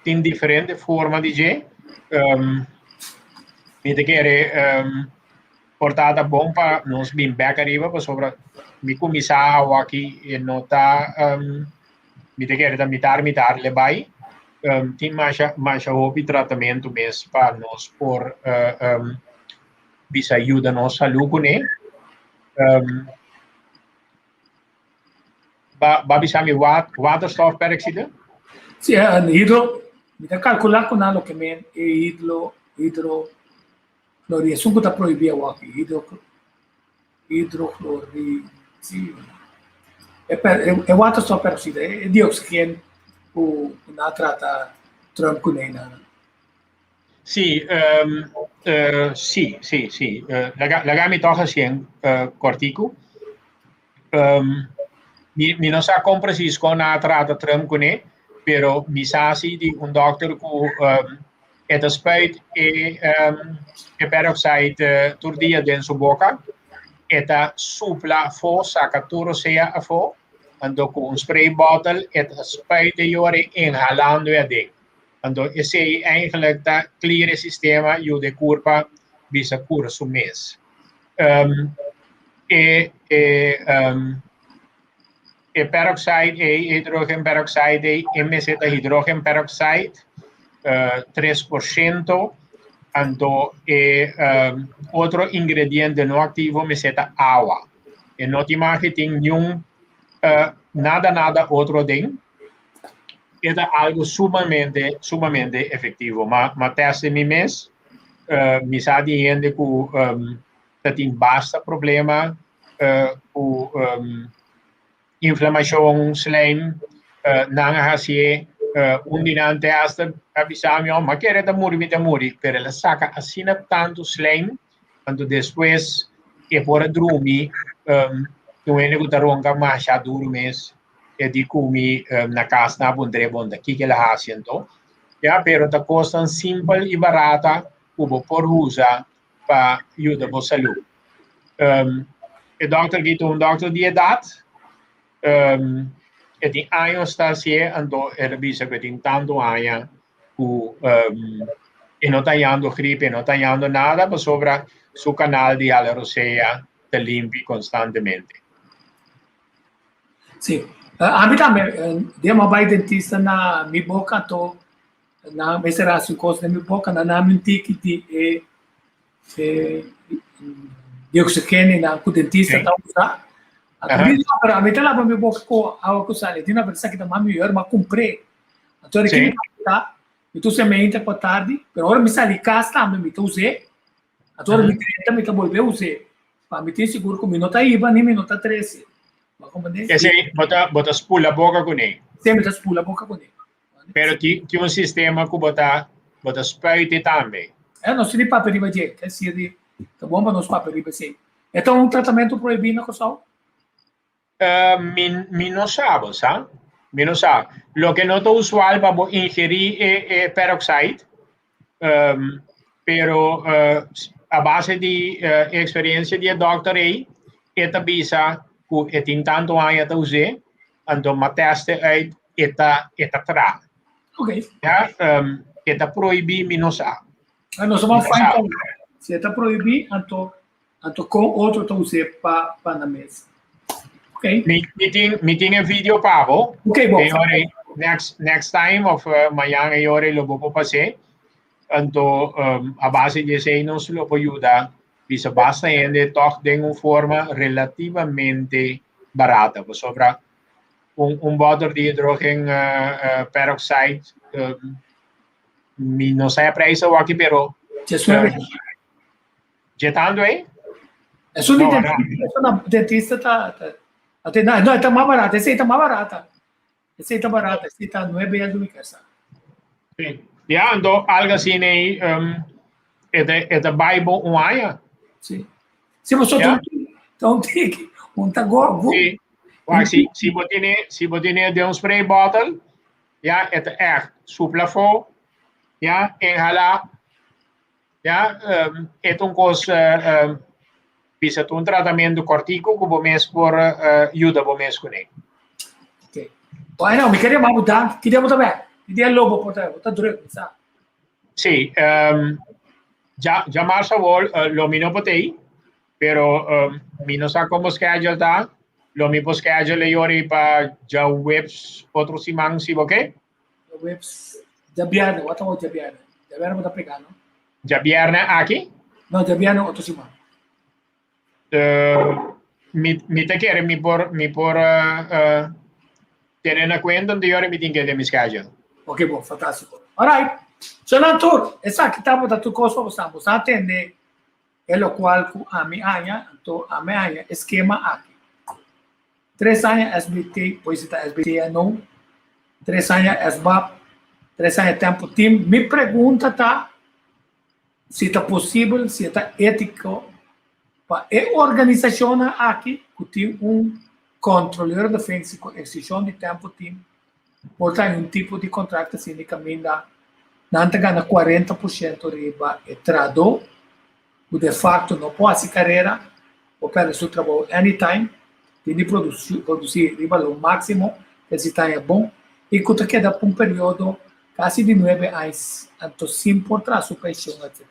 tem differenti forme di G. Mi te chiede portata bomba non sbin back arriva per sopra mi commissava aqui e nota mi te chiede da mitar le bai tem mais hobby tratamento mesmo para nós por bisa ajuda nós saúde com ele ba bisa mi waterstof peroxide. Sì, hidro, mi da calcolar con lo che men hidro cloria, sono da proibire aqui, hidroclori, sì. E waterstof peroxide, e dioxigênio, na trata tranquilina. Sì, sì. Lagami toch zien cortico. Mi non sa con preciso na trata tranquilina, però mi sa sì di un doctor cu et spuit e peroxide turdia dentro boca et supla fo sacaturo sea a fo ando con un spray bottle et spuit de jore inhalando e ding ando esse eigenlijk dat clear sistema ju de curva bisa cura su mes peroxide hidrogen peroxide MZ hidrogen peroxide 3%, ando otro ingrediente no activo me seta agua. E no te imaginas nada otro ding. Es algo sumamente efectivo. Ma teste mi mes, mi sa di gente que tem basta problema com inflamação, slijm, nangahasie, undinante hasta avisamos, ma quiere da muri, pero la saca así tanto slijm, quando después e por drumi, não é que taronga mais a duro mes, e di cumi na casa na bondre bonda, que ela haciendo, ya, pero ta costa simple e barata, como por usa para ajudar a saúde. E doctor que um doctor de idade, e tem anos está se ando revisa que tem tanto anos e não está dando gripe, não está dando nada, mas sobre seu canal de alerosea te limpi constantemente. Sì, a me também, demo vai dentista na mi boca to na mesera su cosa na mi boca na mentiki di dioxigênio na cu dentista tá usar. A metà la mi boca a cosa di una persona che da mamma io ma comprei. Allora che mi tu sei mente po tardi, però ora mi sa di casa mi tu usei. Allora mi ta volve usei. Ma mi ti sicuro che mi nota IVA ni mi nota 13. Ma come dici? E se bota spula boca con ele. Sempre spula boca con ele. Pero ti un sistema che bota spuiti também. Non si di paperi va gente, si di tá bom para nos papeles vai ser. Então um tratamento proibido na cosa? Mi no sabe, ¿sabes? Mi no sabe. Lo que no es usual para ingerir peroxide, pero a base de experiencia de doctor ahí, esta visa que tem tanto años de usar, então me teste uit esta tra. Ok. Ja, esta proibir mi no sabe. Nós vamos fazer então. Se está proibido, então com outro tu usar para na mesa. Okay. Mi tem vídeo Pablo. Okay, bom. Next time of amanhã e ore lo vou fazer. Então a base de sei não se lo ajuda. Bisa basta ainda toch de uma forma relativamente barata. Sobre bottle de hidrogênio peroxide, não sei a preço aqui, pero jetando aí? É só de dentista não, está mais barata. Essa aí está mais barata. Essa aí está barata. Essa aí está 9 reais do casa. Sim. Ja, então algo assim aí, é da Bible um ano. Sim. Se você Então, tem que go. Sim. Maar si botine de een spray bottle, ja, het echt soepla ja, en hala, ja, het un cos, pisa un tratamento cortico que bomes por ajuda bomes com ele. Ok. Bom, não, me queria mais mudar, queria mudar bem. Queria lobo por ter, tá duro, sabe? Sim, já marcha vol, lo mino potei, pero mino sa como schedule tá. Lo mismo schedule yori pa ja webs outro simang si boke? Webs Jabiano, what about Jabiano? Jabiano mo ta pegano? Jabiano aqui? No, Jabiano outro simang. Mi te quiere mi por tener na cuenta onde yori mi tinha de mi schedule. Ok, bom, fantástico. Alright. So, Nantur, essa aqui tá botando coisa para você atender, é o qual a minha esquema aqui. 3 anos SBT, pois está SBT não. 3 anos SBAP, 3 anos tempo team. Me pergunta tá se está possível, se está ético para a organização aqui que tem controlador de defesa com exceção de tempo team, portanto tipo de contrato assim de caminho não ganha 40% riba e trado, que de facto não pode ser carreira, ou perde seu trabalho anytime. Tem de produzir riba o máximo, esse time é bom, e que queda por período quase de 9 anos, então sem importar sua pensão, etc.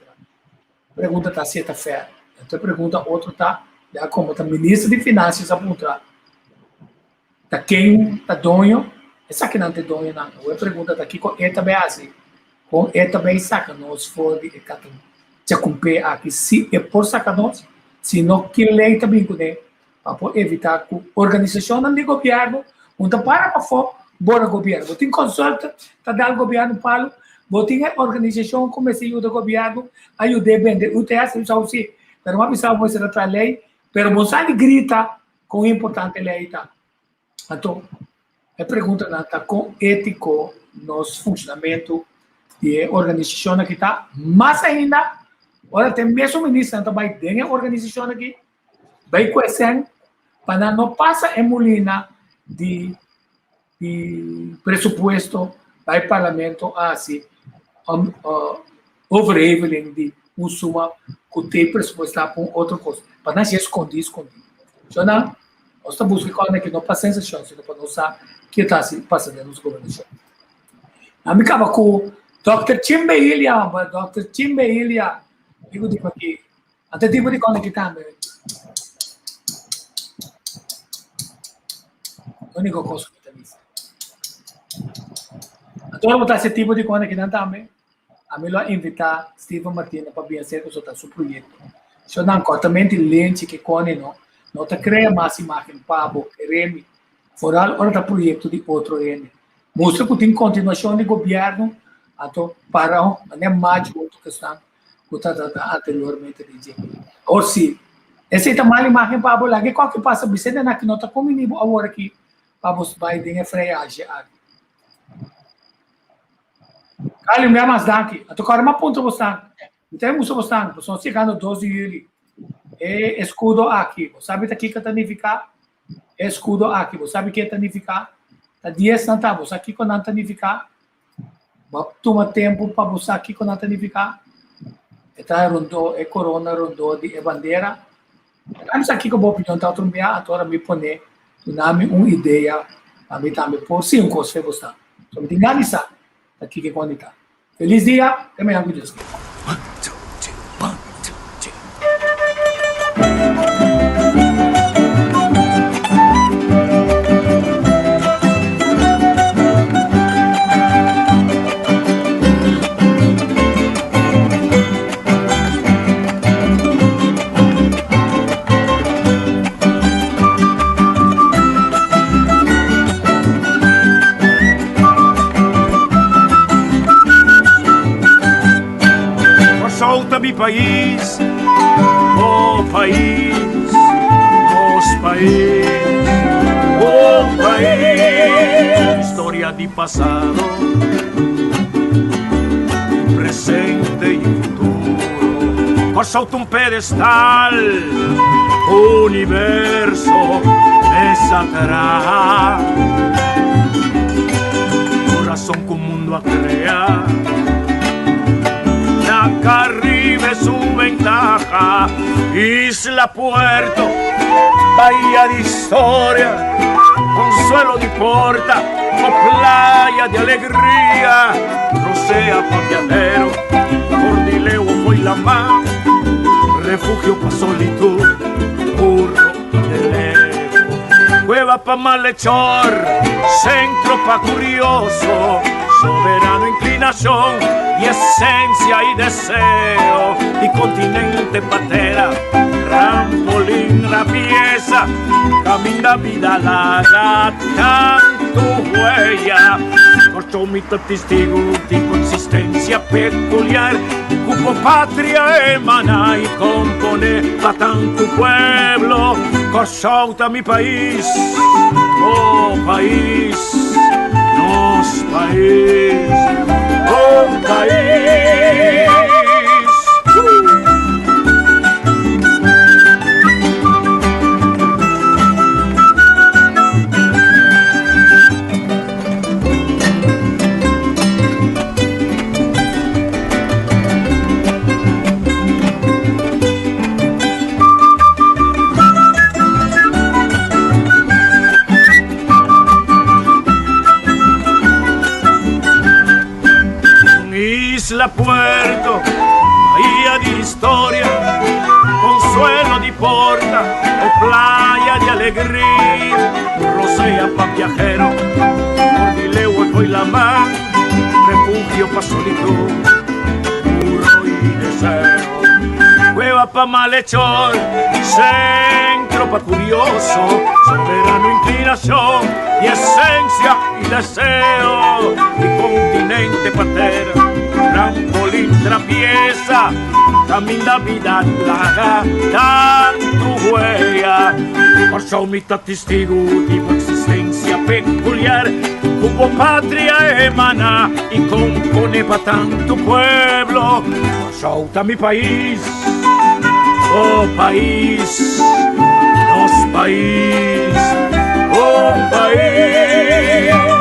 Pergunta está se está fair. Então pergunta outro está, já como está ministro de finanças apontar, está quem está dono, essa que não tem dono não. Eu pergunta está aqui com eta bem assim, com eta bem saca nós for de catum, já cumpre aqui se é por saca nós, se não que lei também com para evitar que a organização de governo não para fora do governo. Tem consulta, está dando governo para tem a organização como se ajuda o governo a ajudar a vender. O TS, eu já sei, mas não precisa você outra lei, mas você grita com o importante lei. Então, a pergunta está com ético nos funcionamento de organização que está, mas ainda, olha, tem mesmo ministro que vai dentro da organização aqui, vai conhecer para não passar em molina de presupuesto para o parlamento assim overhaveling de suma que tem presupuestado para outra coisa para não se esconder então não nós estamos buscando que não passa sensação sino para não saber o que está se passando nos governos a mim acaba com Dr. Chimbeilha digo aqui até tipo de coisa que está único coisa que tem isso. Então, botar esse tipo de coisa que não também. A melhor invitar Steven Martins para vir ser o seu projeto. Se não cortamente lente que cone não está criando mais imagem para o queremos fora hora do projeto de outro N. Mostra que tem continuação de governo então para né mais outro questão que está anteriormente dizia. Ou se essa é a mal imagem para o lado que passa Vicente na que não está comigo agora aqui para os Biden é freagem aqui. Kali me amas daqui. A tocar uma ponta você. Então você estão chegando 12 de julho. É escudo aqui. Você sabe aqui que significa? É escudo aqui. Você sabe que significa? Tá 10 centavos aqui com não significa. Toma tempo para você aqui com não significa. Está rondou é corona rondou de bandeira. Vamos aqui com a opinião da outra meia. Agora me pone nome uma ideia a mim também por 5 coisas você. Então me diga isso aqui que quando está. Feliz dia, até amanhã com Deus. Mi país, oh país, nos país, oh país, historia de pasado, presente y futuro, por solta un pedestal universo me sacará. Corazón que un mundo a crear, la Caribe su ventaja, isla, puerto, bahía de historia, consuelo de porta, o playa de alegría, rocea pa' viajero, cordileo voy la mar, refugio pa' solitud, burro de lejos, cueva pa' malhechor, centro pa' curioso, soberano inclinación y esencia y deseo, y continente patera, trampolín la pieza, camina vida larga, tanto huella, corcho mito testigo de consistencia peculiar, cupo patria emana y compone pa' tanto pueblo, corchouta mi país, oh país, nos país, oh país. Isla, puerto, bahía de historia, consuelo de porta, o playa de alegría, rocea pa' viajero, cordileo voy la mar, refugio pa' solitud, burro y deseo, cueva pa' malhechor, centro pa' curioso, soberano inclinación y esencia y deseo, y continente patera, trampolín trapieza, camina vida larga, tanto huella, por mitad testigo de una existencia peculiar, como patria emana y compone pa' tanto pueblo, por mi país, oh país, nos país, oh país.